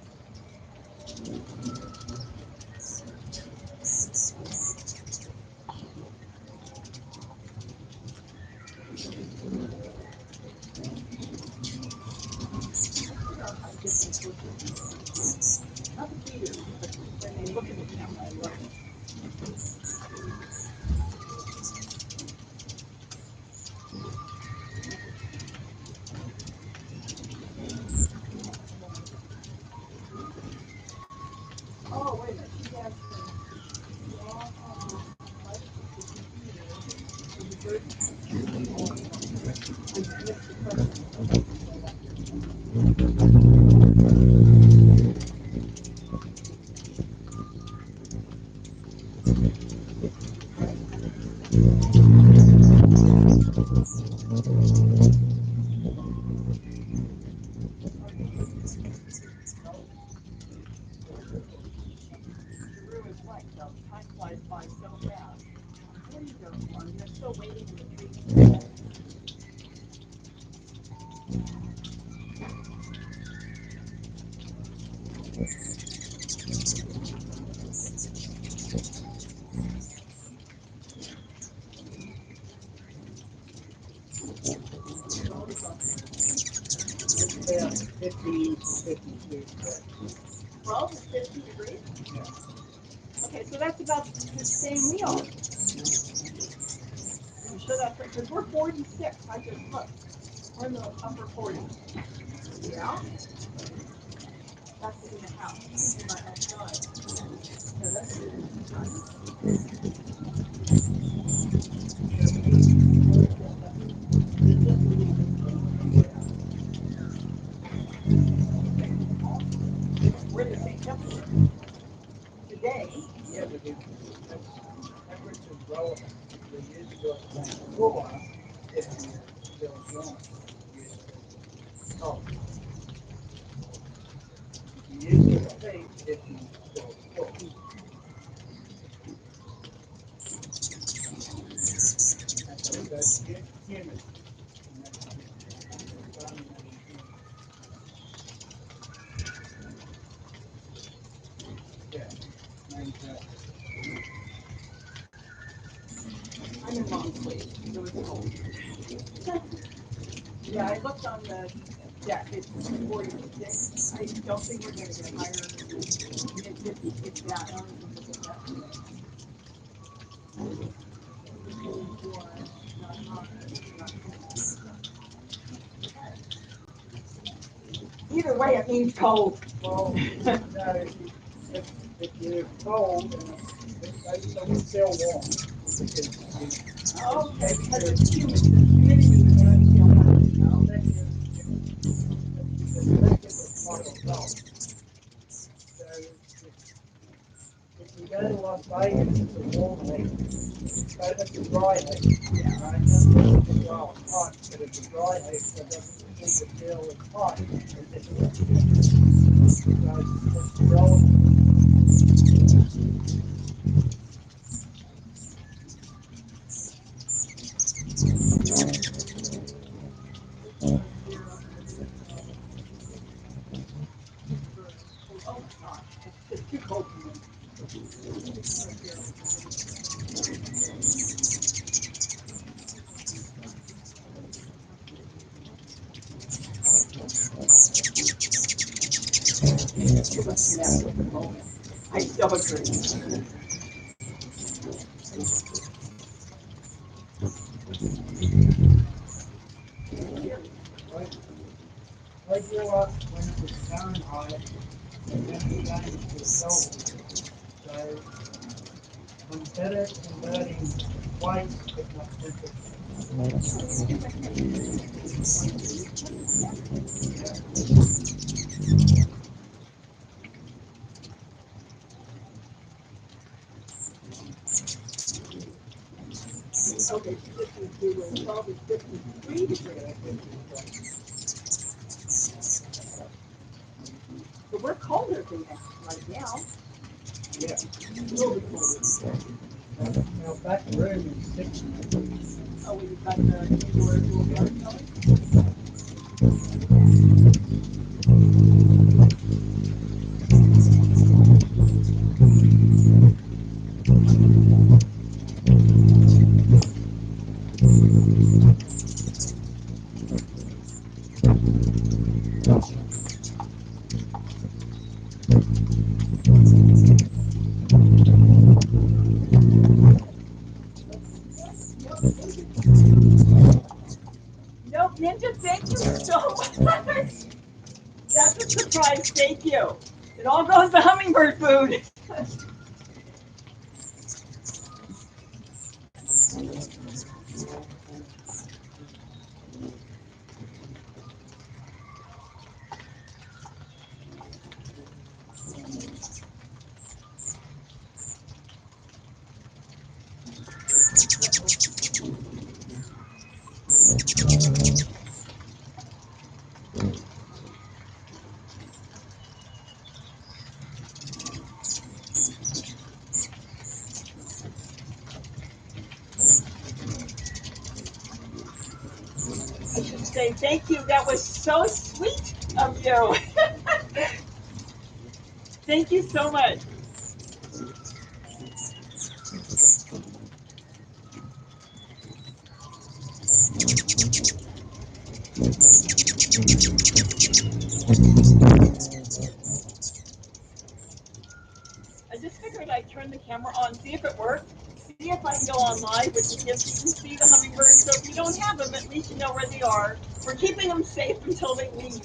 Figure out how to get them closer. Not the feeders, but when they look at the camera, I love it. Oh, wait a minute. She has the raw light, the bird. I missed the question. Drew is right, though. Time flies by so fast. Where are you going, Lauren? You're still waiting in the trees. It's about 50 to 52. 12 is 50 degrees? Okay, so that's about the same we are. Are you sure that's right? Because we're 46. I just looked. We're in the upper 40s. Yeah? That's in the house. In my outside. Yeah, that's good. We're the same temperature. Today, Yeah, but temperature is relevant. The years ago it was cooler if you still going. Oh, the years ago take if you still cool. That's humid. Yeah, exactly. I'm in long sleeve, so it's cold. Yeah, I looked on the deck. It's 46. I don't think we're going to get higher than mid-50s. It's that. I don't think we'll get that today. Not hot, not cold. Either way, it means cold. Well, no, if you're cold, they will still warm. Because Okay, because it's humid, the humidity is going to feel warm. I'll bet you because they get the bottle salt. So if you go to Las Vegas, it's a warm heat. But it's a dry heat. Right? That's well, hot, but it's a dry heat, so it doesn't need to feel as hot as if it's humid. So it's relative. Oh my gosh, it's too cold for me. Too much mess at the moment. I still agree. I grew up when it was Fahrenheit and then it changed to Celsius. So I'm better at converting weight but not temperature. Okay, 52 and 12 is 53 degrees. So we're colder than that right now. Yeah. A little bit colder. Our back room is 60. Oh, we've got the indoor cool air going. Nope, Ninja, thank you so much. That's a surprise, thank you. It all goes to hummingbird food. I should say thank you. That was so sweet of you. Thank you so much. I just figured I'd turn the camera on, see if it works, see if I can go on live with you here so you can see the hummingbirds. So if you don't have them, at least you know where they are. We're keeping them safe until they leave.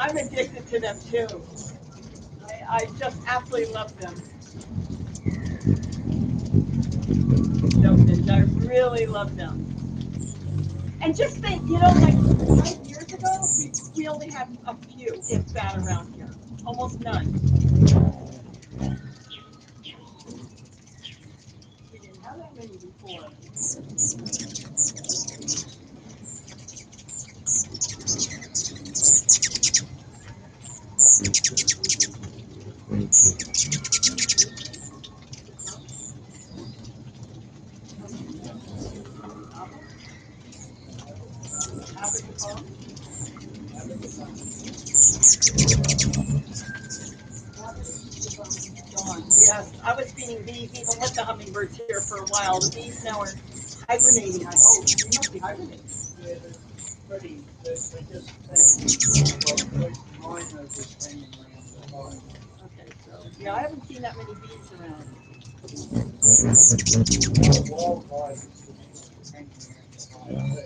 I'm addicted to them too. I just absolutely love them. I really love them. And just think, like 5 years ago, we only had a few, if that, around here. Almost none. We didn't have that many before. gone. Yes, I was feeding bees even with the hummingbirds here for a while. The bees now are hibernating. I hope they must be hibernating. Yeah, they just well, at least mine are just hanging around the hive. Okay, so yeah, I haven't seen that many bees around. Wild hive is just hanging around the hive.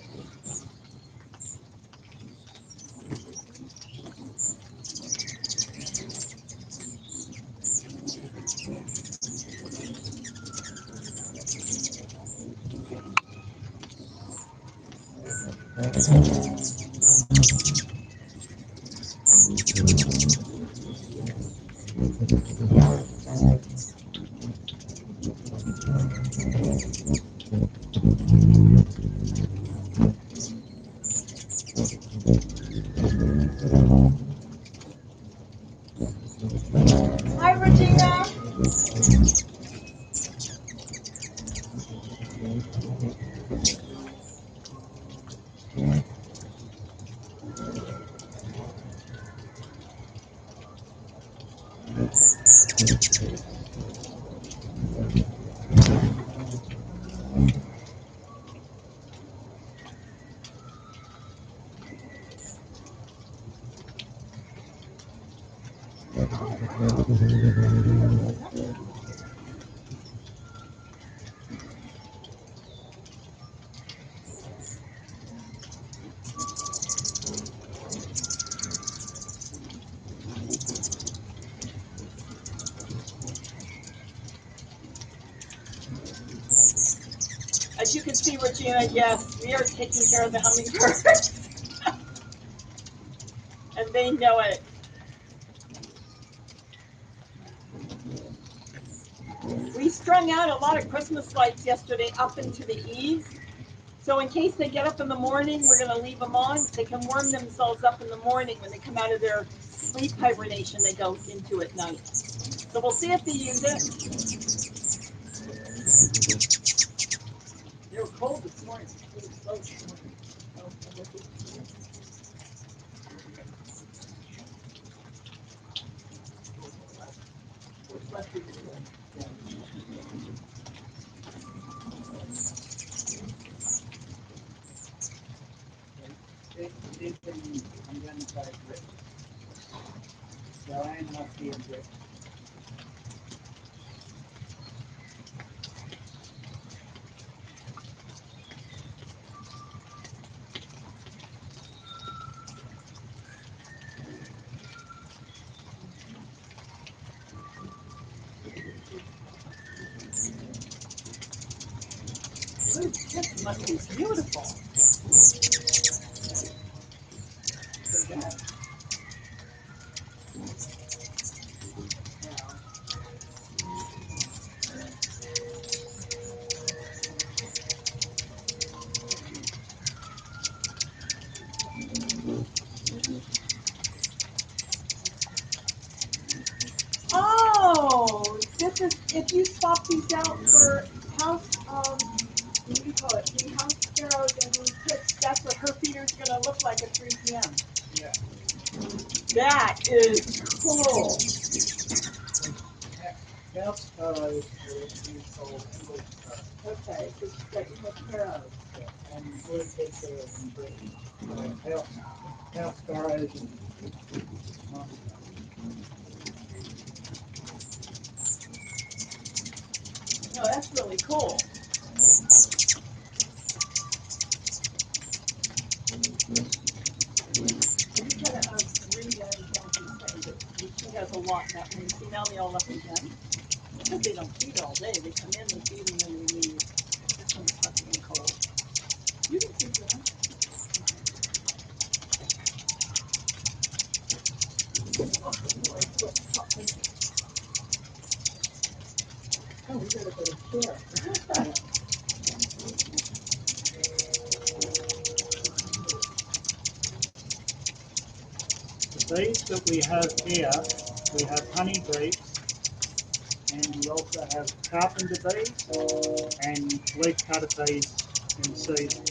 Hi, Regina. As you can see, Regina, yes, we are taking care of the hummingbirds. And they know it. We strung out a lot of Christmas lights yesterday up into the eaves. So in case they get up in the morning, we're going to leave them on. They can warm themselves up in the morning when they come out of their sleep hibernation they go into at night. So we'll see if they use it. They were cold this morning. It was slow this morning. I'm going to take it. So I must be a bit. Ooh, this must be beautiful. Oh, this is if you swap these out for house, what do you call it? The house sparrows and the tits, that's what her feeder's gonna look like at 3 p.m. Yeah. That is cool. House sparrows are called English sparrows. Okay, so she's got English sparrows. Yeah. And orchids are in Britain. House sparrows and No, that's really cool. You kind of read everything she's saying, but she has a lot that way. See, now they all left again. Because they don't feed all day. They come in, they feed, and then they leave. This one's fucking cold. You can keep going. Oh, we gotta go to share. the bees that we have here, we have honey bees, and we also have carpenter bees and leafcutter bees in season.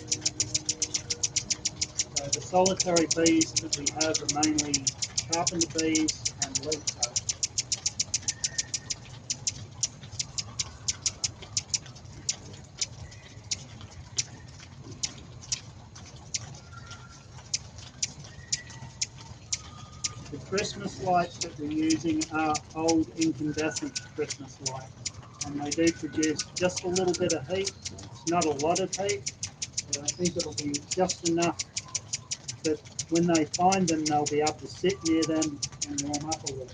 So the solitary bees that we have are mainly carpenter bees and leafcutter. Christmas lights that we're using are old incandescent Christmas lights, and they do produce just a little bit of heat. It's not a lot of heat, but I think it'll be just enough that when they find them, they'll be able to sit near them and warm up a little.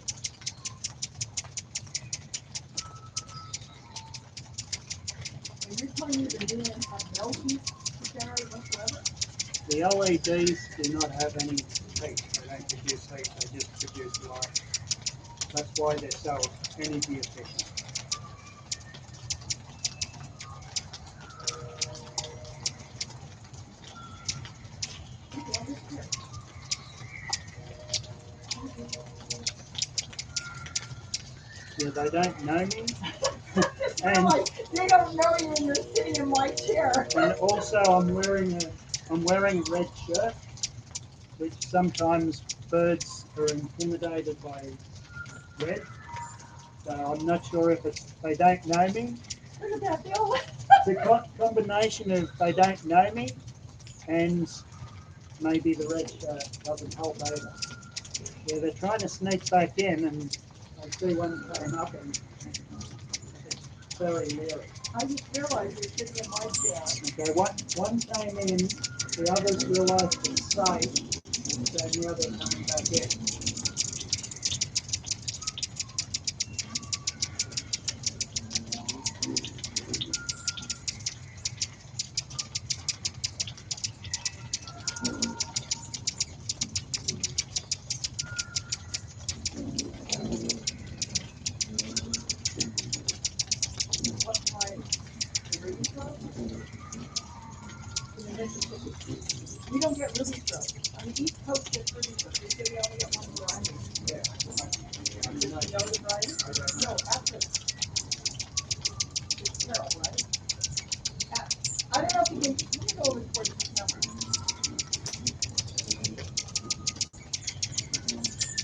And you're telling me the new ones have no heat to generate whatsoever? The LEDs do not have any heat. They don't produce heat, they just produce light. That's why they're so energy efficient. Yeah, they don't know me. They don't know you when you're sitting in my chair. And also I'm wearing a red shirt, which sometimes birds are intimidated by red. So I'm not sure if it's they don't know me. Look at that, Bill. It's a combination of they don't know me and maybe the red shirt doesn't help either. Yeah, they're trying to sneak back in and I see one came up and it's very leery. I just realized you're sitting in my chair. Okay, one came in, the others realised it's safe, so now they're coming back in. What time? The ruby throat? In the Mississippi. We don't get ruby throat. On the East Coast, get ruby throat. They say we only get one variety. Yeah. Did you know the variety? I don't know. No, after. It's Carol, right? I don't know if you can go over towards the camera.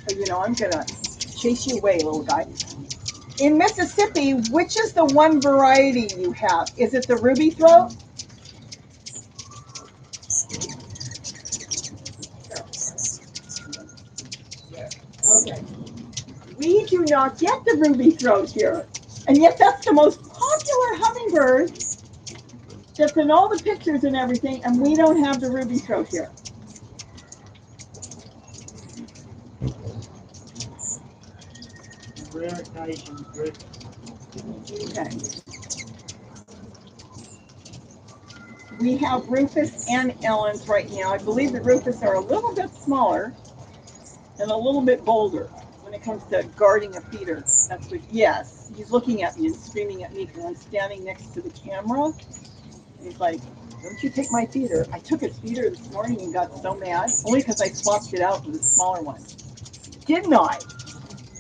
So, you know, I'm gonna chase you away, little guy. In Mississippi, which is the one variety you have? Is it the ruby throat? Okay. We do not get the ruby throat here. And yet that's the most popular hummingbird that's in all the pictures and everything, and we don't have the ruby throat here. Rare occasions, Rick. Okay. We have Rufus and Ellen's right now. I believe the Rufus are a little bit smaller and a little bit bolder when it comes to guarding a feeder. That's what, yes, he's looking at me and screaming at me because I'm standing next to the camera. He's like, don't you take my feeder. I took his feeder this morning and got so mad, only because I swapped it out with a smaller one. Didn't I?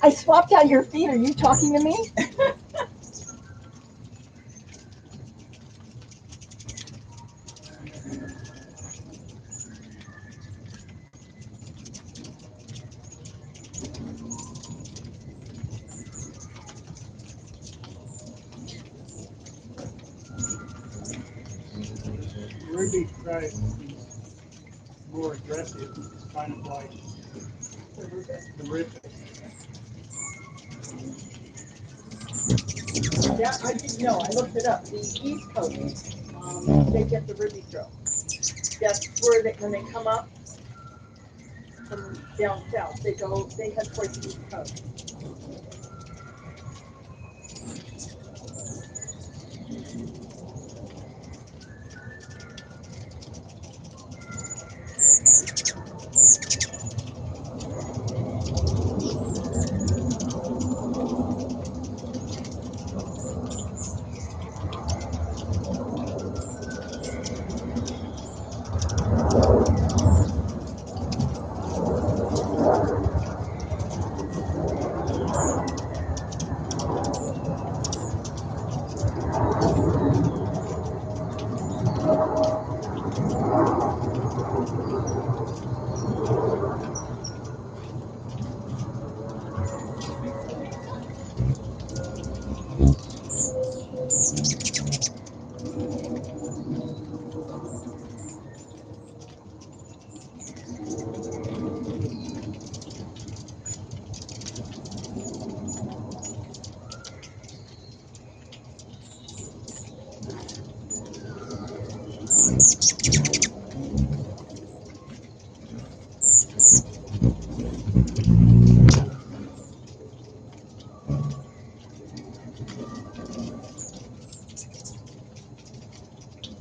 I swapped out your feeder. You talking to me? Ruby throat is more aggressive. It's kind of like the rufus. Yeah, I didn't know. I looked it up. The East Coast, they get the ruby throat. That's where when they come up from down south, they head towards the East Coast.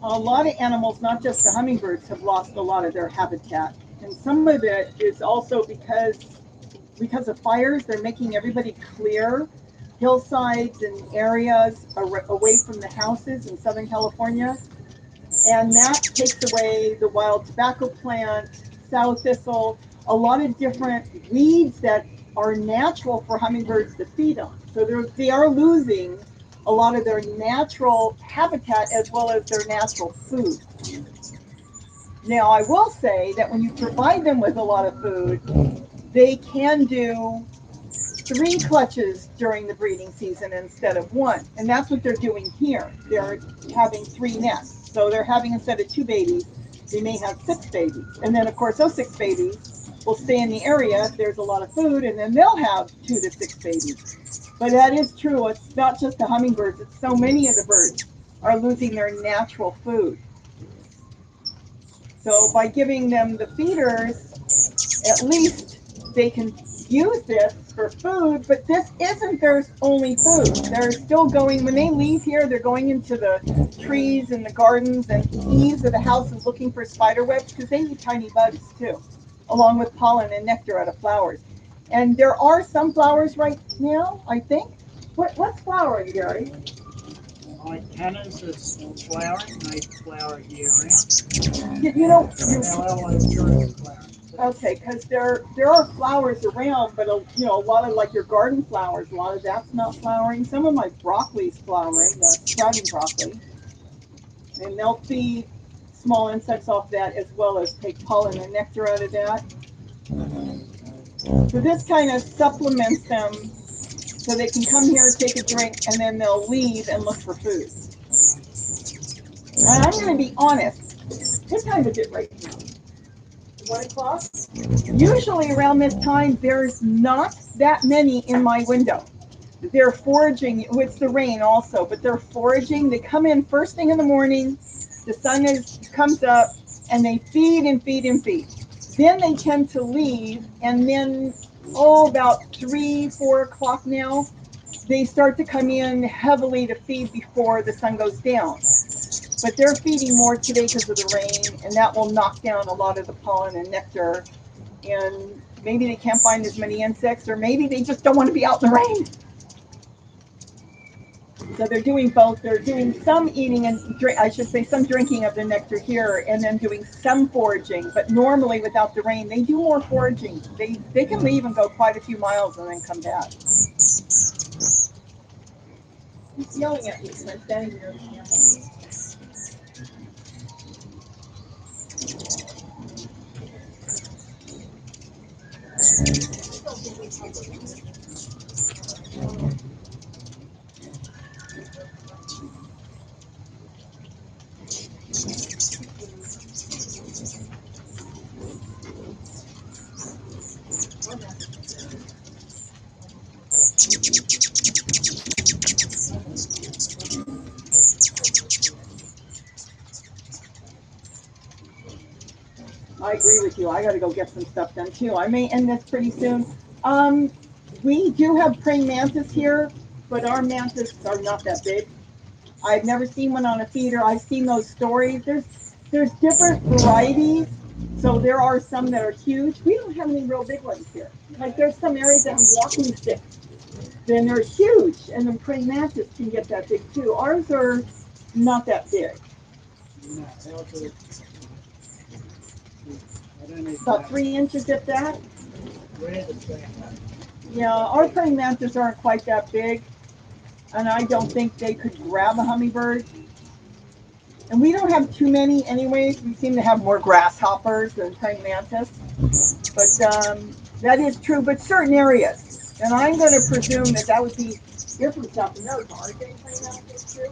A lot of animals, not just the hummingbirds, have lost a lot of their habitat. And some of it is also because of fires. They're making everybody clear hillsides and areas away from the houses in Southern California. And that takes away the wild tobacco plant, sow thistle, a lot of different weeds that are natural for hummingbirds to feed on. So they are losing a lot of their natural habitat as well as their natural food. Now, I will say that when you provide them with a lot of food, they can do 3 clutches during the breeding season instead of 1. And that's what they're doing here. They're having 3 nests. So they're having, instead of 2 babies, they may have 6 babies. And then, of course, those 6 babies will stay in the area if there's a lot of food, and then they'll have 2 to 6 babies. But that is true. It's not just the hummingbirds. It's so many of the birds are losing their natural food. So by giving them the feeders, at least they can use this for food, but this isn't their only food. They're still going, when they leave here, they're going into the trees and the gardens and eaves of the houses looking for spider webs because they eat tiny bugs too, along with pollen and nectar out of flowers. And there are some flowers right now, I think. What's flowering, Gary? My cannas are flowering. They flower year round. You know, Our aloe trees flowering. okay, because there are flowers around, but you know, a lot of like your garden flowers, a lot of that's not flowering. Some of my broccoli's flowering, the sprouting broccoli, and they'll feed small insects off that as well as take pollen and nectar out of that. So this kind of supplements them so they can come here, take a drink, and then they'll leave and look for food. And I'm going to be honest. What time is it right now? 1 o'clock? Usually around this time, there's not that many in my window. They're foraging. It's the rain also, but they're foraging. They come in first thing in the morning. The sun comes up, and they feed and feed and feed. Then they tend to leave, and then, about 3, 4 o'clock now, they start to come in heavily to feed before the sun goes down. But they're feeding more today because of the rain, and that will knock down a lot of the pollen and nectar. And maybe they can't find as many insects, or maybe they just don't want to be out in the rain. So they're doing both. They're doing some eating and some drinking of the nectar here, and then doing some foraging. But normally, without the rain, they do more foraging. They can leave and go quite a few miles and then come back. He's yelling at me because I'm standing near the camera. I agree with you. I got to go get some stuff done too. I may end this pretty soon. We do have praying mantis here, but our mantis are not that big. I've never seen one on a feeder. I've seen those stories. There's different varieties. So there are some that are huge. We don't have any real big ones here. Like there's some areas that have walking sticks. Then they're huge, and the praying mantis can get that big too. Ours are not that big. No, About 3 inches if that. Where the plant? Yeah, our praying mantis aren't quite that big, and I don't think they could grab a hummingbird. And we don't have too many anyways. We seem to have more grasshoppers than praying mantis. But that is true, but certain areas. And I'm going to presume that would be, you're from South America, aren't they praying mantis too?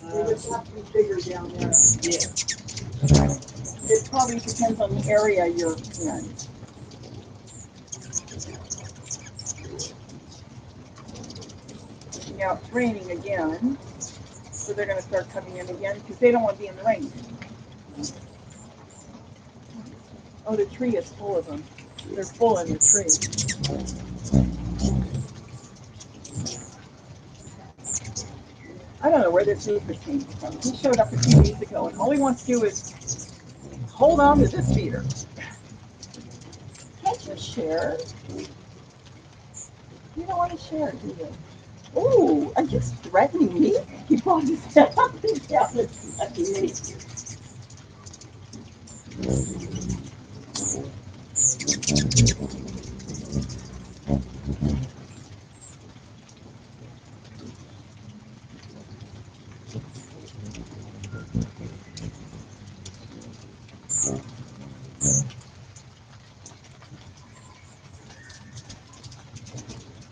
They would have to be bigger down there. Yeah. It probably depends on the area you're in. Yeah, it's raining again. So they're going to start coming in again because they don't want to be in the rain. Oh, the tree is full of them. They're full in the tree. I don't know where this Lucas came from. He showed up a few days ago, and all he wants to do is hold on to this feeder. Can't you share? You don't want to share, do you? Oh, are you threatening me? He brought his head up and down and threatening me.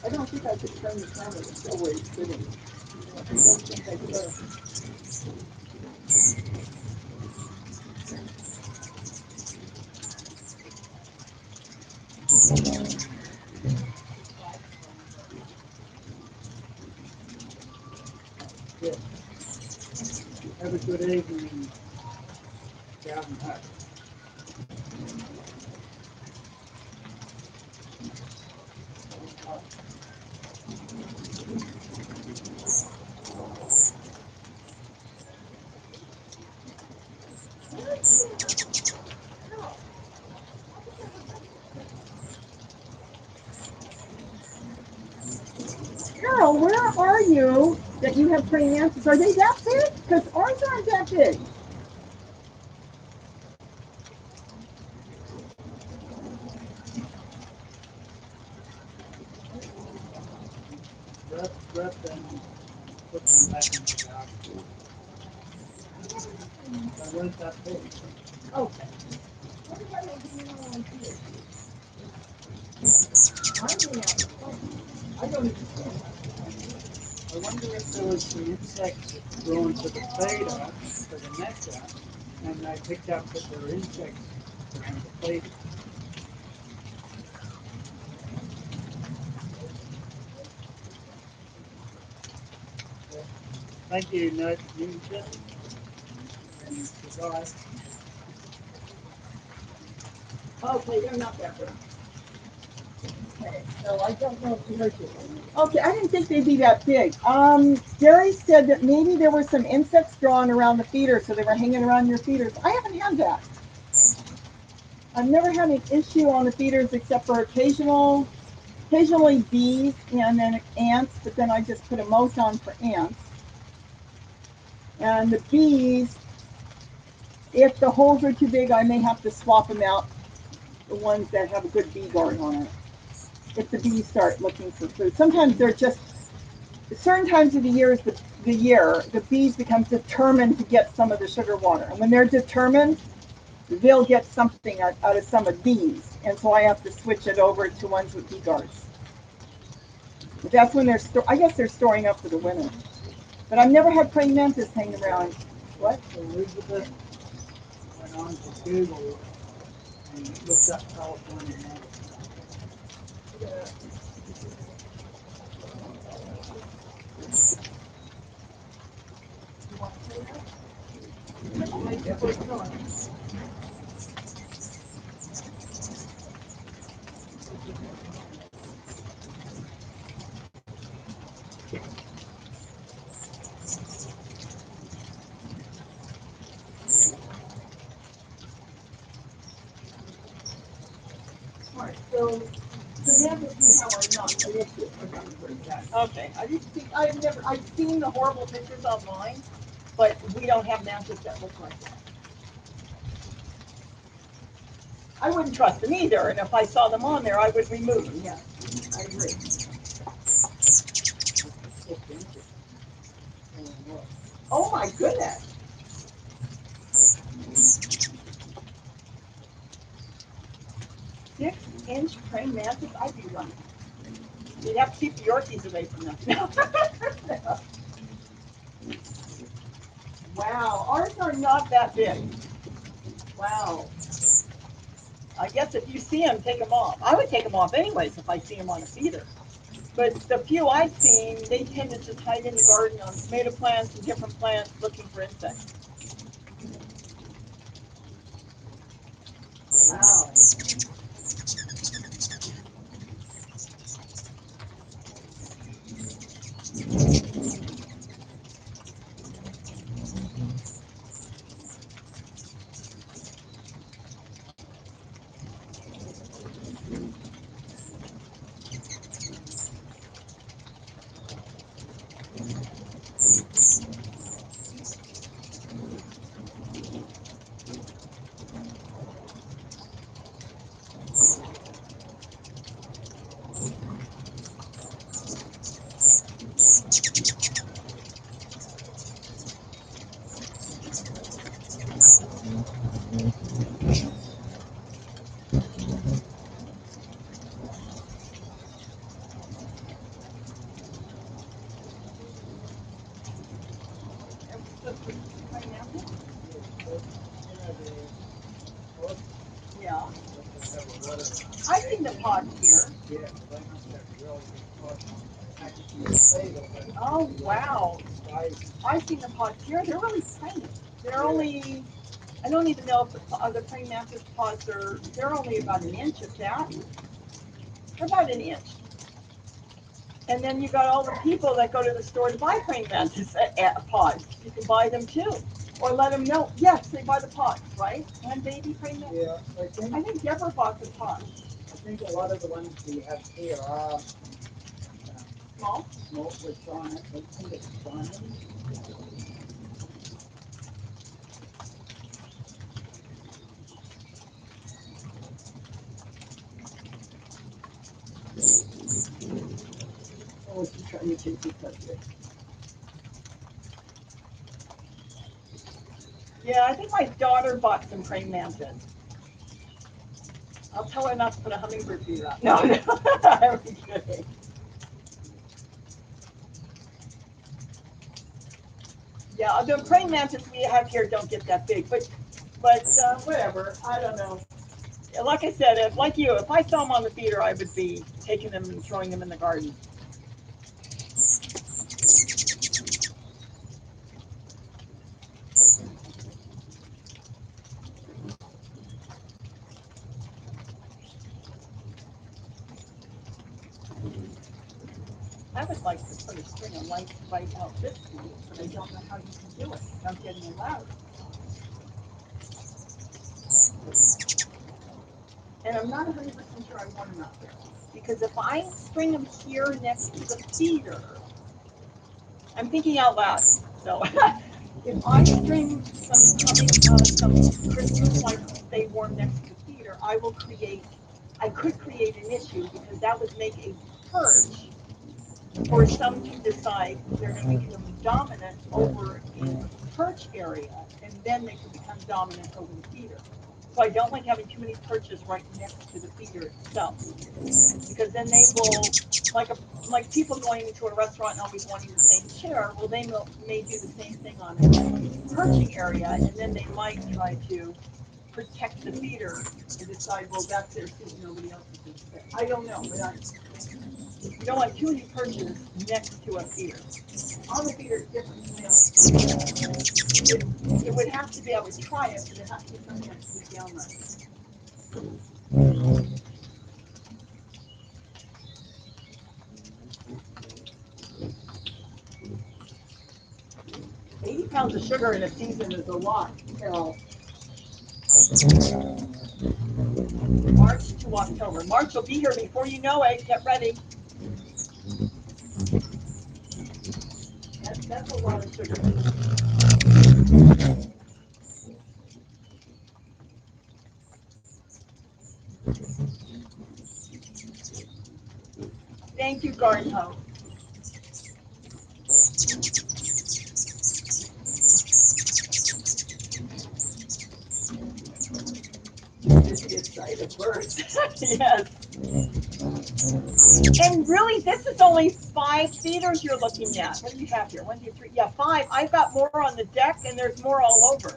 I don't think I could turn the camera to show where he's sitting. I don't think I could. Yeah. Have a good evening, Garden Hut. Carol, where are you that you have praying mantis? Are they that big? Because ours aren't that big. Grab them and put them back in the garden. They weren't that big. Okay. I don't understand. I wonder if there was some insects drawn to the feeder for the nectar, and they picked up that there were insects around the feeder. Thank you, Newton, and goodbye. Okay, they're not that big. Okay, so I don't know if you heard you. Okay, I didn't think they'd be that big. Gary said that maybe there were some insects drawn around the feeder, so they were hanging around your feeders. I haven't had that. I've never had an issue on the feeders except for occasionally bees and then ants, but then I just put a moat on for ants. And the bees, if the holes are too big, I may have to swap them out, the ones that have a good bee guard on it. If the bees start looking for food, sometimes they're just certain times of the year is the bees become determined to get some of the sugar water, and when they're determined, they'll get something out of some of these, and so I have to switch it over to ones with bee guards. But that's when I guess they're storing up for the winter. But I've never had praying mantis hanging around. What? Elizabeth went on to Google and looked up California mantis. Alright, so the mantis we have are not predicted for Hummingbirds yet. Okay, I've seen the horrible pictures online, but we don't have mantis that look like that. I wouldn't trust them either, and if I saw them on there, I would remove them, yes, I agree. Oh my goodness. 6-inch praying mantis, I'd be running. You'd have to keep the Yorkies away from them. Wow, ours are not that big. Wow. I guess if you see them, take them off. I would take them off anyways if I see them on a feeder. But the few I've seen, they tend to just hide in the garden on tomato plants and different plants looking for insects. Wow. Yeah. I've seen the pods here. Oh, wow. I've seen the pods here. They're really tiny. They're only, I don't even know if the other praying mantis pods are, they're only about an inch of that. They're about an inch. And then you got all the people that go to the store to buy praying mantis pods. You can buy them too. Or let them know, yes, they buy the pods, right? And baby praying mantis. Yeah, I think Deborah bought the pods. I think a lot of the ones we have here are Small? small with diamonds. I think it's diamonds. Oh, she's trying to take this up here. Yeah, I think my daughter bought some praying mantis. I'll tell her not to put a hummingbird feeder on. No, no, I'm kidding. Yeah, the praying mantis we have here don't get that big, but whatever. I don't know. Like I said, like you, if I saw them on the feeder, I would be taking them and throwing them in the garden. I would like to put a string of lights right out this way, but I don't know how you can do it without getting a ladder. And I'm not 100% sure I want them out there. Because if I string them here next to the feeder, I'm thinking out loud. So if I string some Christmas lights to stay warm next to the feeder, I could create an issue because that would make a perch for some to decide they're going to become dominant over in the perch area, and then they can become dominant over the feeder. So I don't like having too many perches right next to the feeder itself, because then they will, like people going to a restaurant and always wanting the same chair. Well, they may do the same thing on a perching area, and then they might try to protect the feeder and decide, well, that's their seat, nobody else is going to sit. I don't know, but you don't want too many perches next to a feeder. On the feeder is different. It would have to be, I would try it, but it has to be something that can be down right. 80 pounds of sugar in a season is a lot, Carol. March to October. March will be here before you know it. Get ready. That's a lot of sugar. Thank you, Garden Home. Just get excited birds. Yes. And really, this is only 5 feeders you're looking at. What do you have here? 1, 2, 3. Yeah, 5. I've got more on the deck, and there's more all over.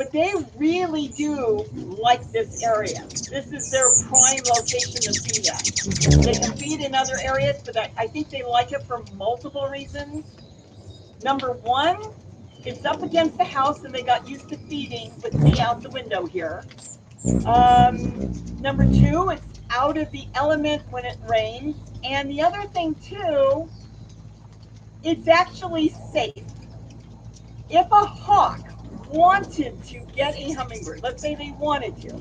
But they really do like this area. This is their prime location to feed at. They can feed in other areas, but I think they like it for multiple reasons. Number one, it's up against the house and they got used to feeding with me out the window here. Number two, it's out of the element when it rains. And the other thing too, it's actually safe. If a hawk wanted to get a hummingbird, let's say they wanted to,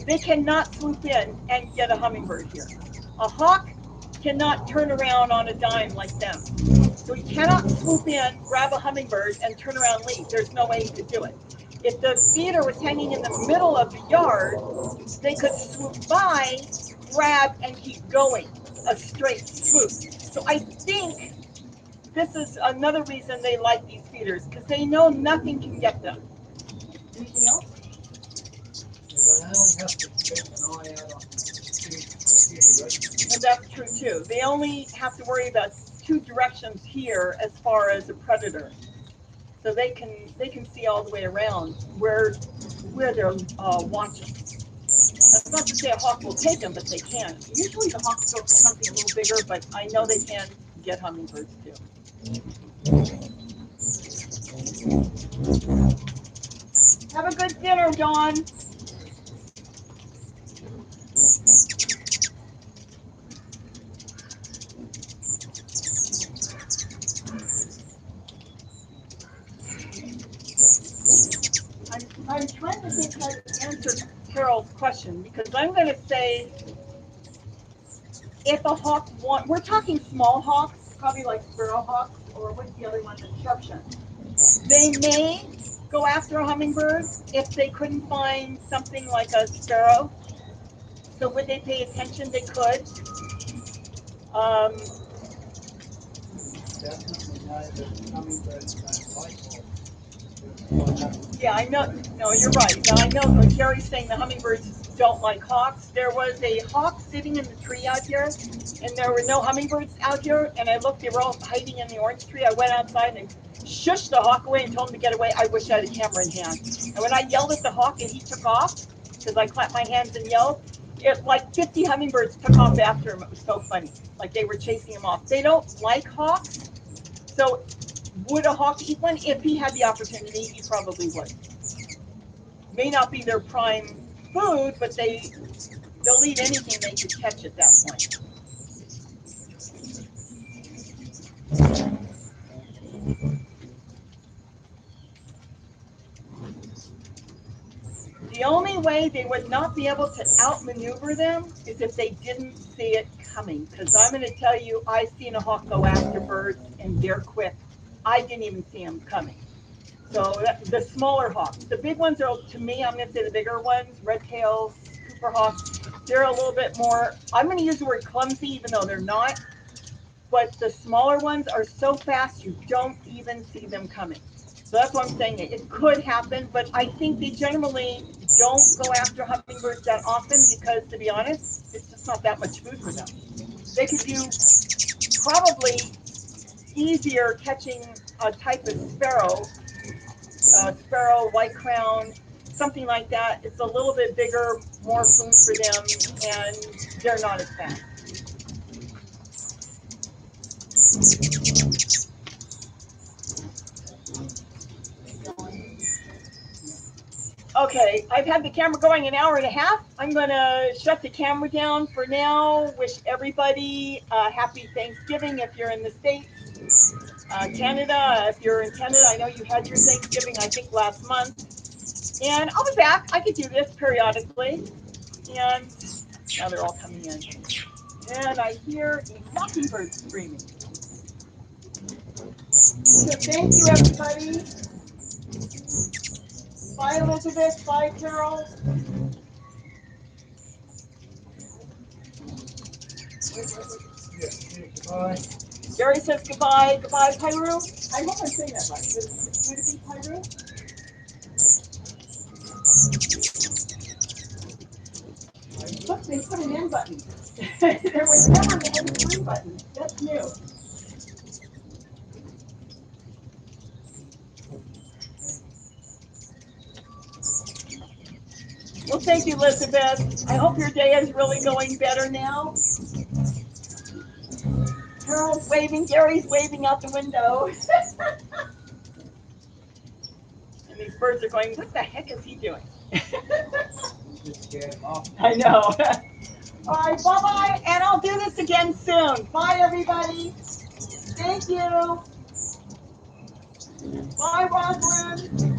they cannot swoop in and get a hummingbird here. A hawk cannot turn around on a dime like them. So you cannot swoop in, grab a hummingbird, and turn around and leave. There's no way you could do it. If the feeder was hanging in the middle of the yard, they could swoop by, grab, and keep going, a straight swoop. So I think this is another reason they like these feeders, because they know nothing can get them. Anything else? They only have to keep an eye out on the And that's true too. They only have to worry about two directions here as far as a predator. So they can see all the way around where they're watching. That's not to say a hawk will take them, but they can. Usually the hawks go for something a little bigger, but I know they can get hummingbirds too. Have a good dinner, Dawn. I'm trying to think how to answer Carol's question, because I'm going to say if a hawk we're talking small hawks, probably like sparrow hawks, or what's the other one, the sharpshin. They may go after a hummingbird if they couldn't find something like a sparrow. So would they pay attention? They could. Definitely know that hummingbirds don't like hawks. Yeah, I know. No, you're right. Now I know. Like Gary's saying, the hummingbirds don't like hawks. There was a hawk sitting in the tree out here, and there were no hummingbirds out here. And I looked; they were all hiding in the orange tree. I went outside and shushed the hawk away and told him to get away. I wish I had a camera in hand. And when I yelled at the hawk and he took off, because I clapped my hands and yelled, like 50 hummingbirds took off after him. It was so funny. Like they were chasing him off. They don't like hawks, so. Would a hawk eat one? If he had the opportunity, he probably would. May not be their prime food, but they'll eat anything they could catch at that point. The only way they would not be able to outmaneuver them is if they didn't see it coming. Because I'm going to tell you, I've seen a hawk go after birds, and they're quick. I didn't even see them coming. So the smaller hawks, the big ones are, to me, I'm going to say the bigger ones, red tails, Cooper hawks, they're a little bit more, I'm going to use the word clumsy, even though they're not. But the smaller ones are so fast, you don't even see them coming. So that's what I'm saying. It could happen, but I think they generally don't go after hummingbirds that often because, to be honest, it's just not that much food for them. They could do probably easier catching a type of sparrow, white crown, something like that. It's a little bit bigger, more food for them, and they're not as fast. Okay, I've had the camera going an hour and a half. I'm going to shut the camera down for now. Wish everybody a happy Thanksgiving if you're in the States. Canada, if you're in Canada, I know you had your Thanksgiving, I think, last month. And I'll be back. I could do this periodically. And now they're all coming in. And I hear a mockingbird screaming. So thank you, everybody. Bye, Elizabeth. Bye, Carol. Bye. Gary says goodbye. Goodbye, Pyru. I hope I'm saying that right. Would it be Pyru? Look, they put an end button. There was never an end free button. That's new. Well, thank you, Elizabeth. I hope your day is really going better now. Harold's waving, Gary's waving out the window. And these birds are going, what the heck is he doing? Just scared him off. I know. All right, bye-bye, and I'll do this again soon. Bye, everybody. Thank you. Bye, Rosalind.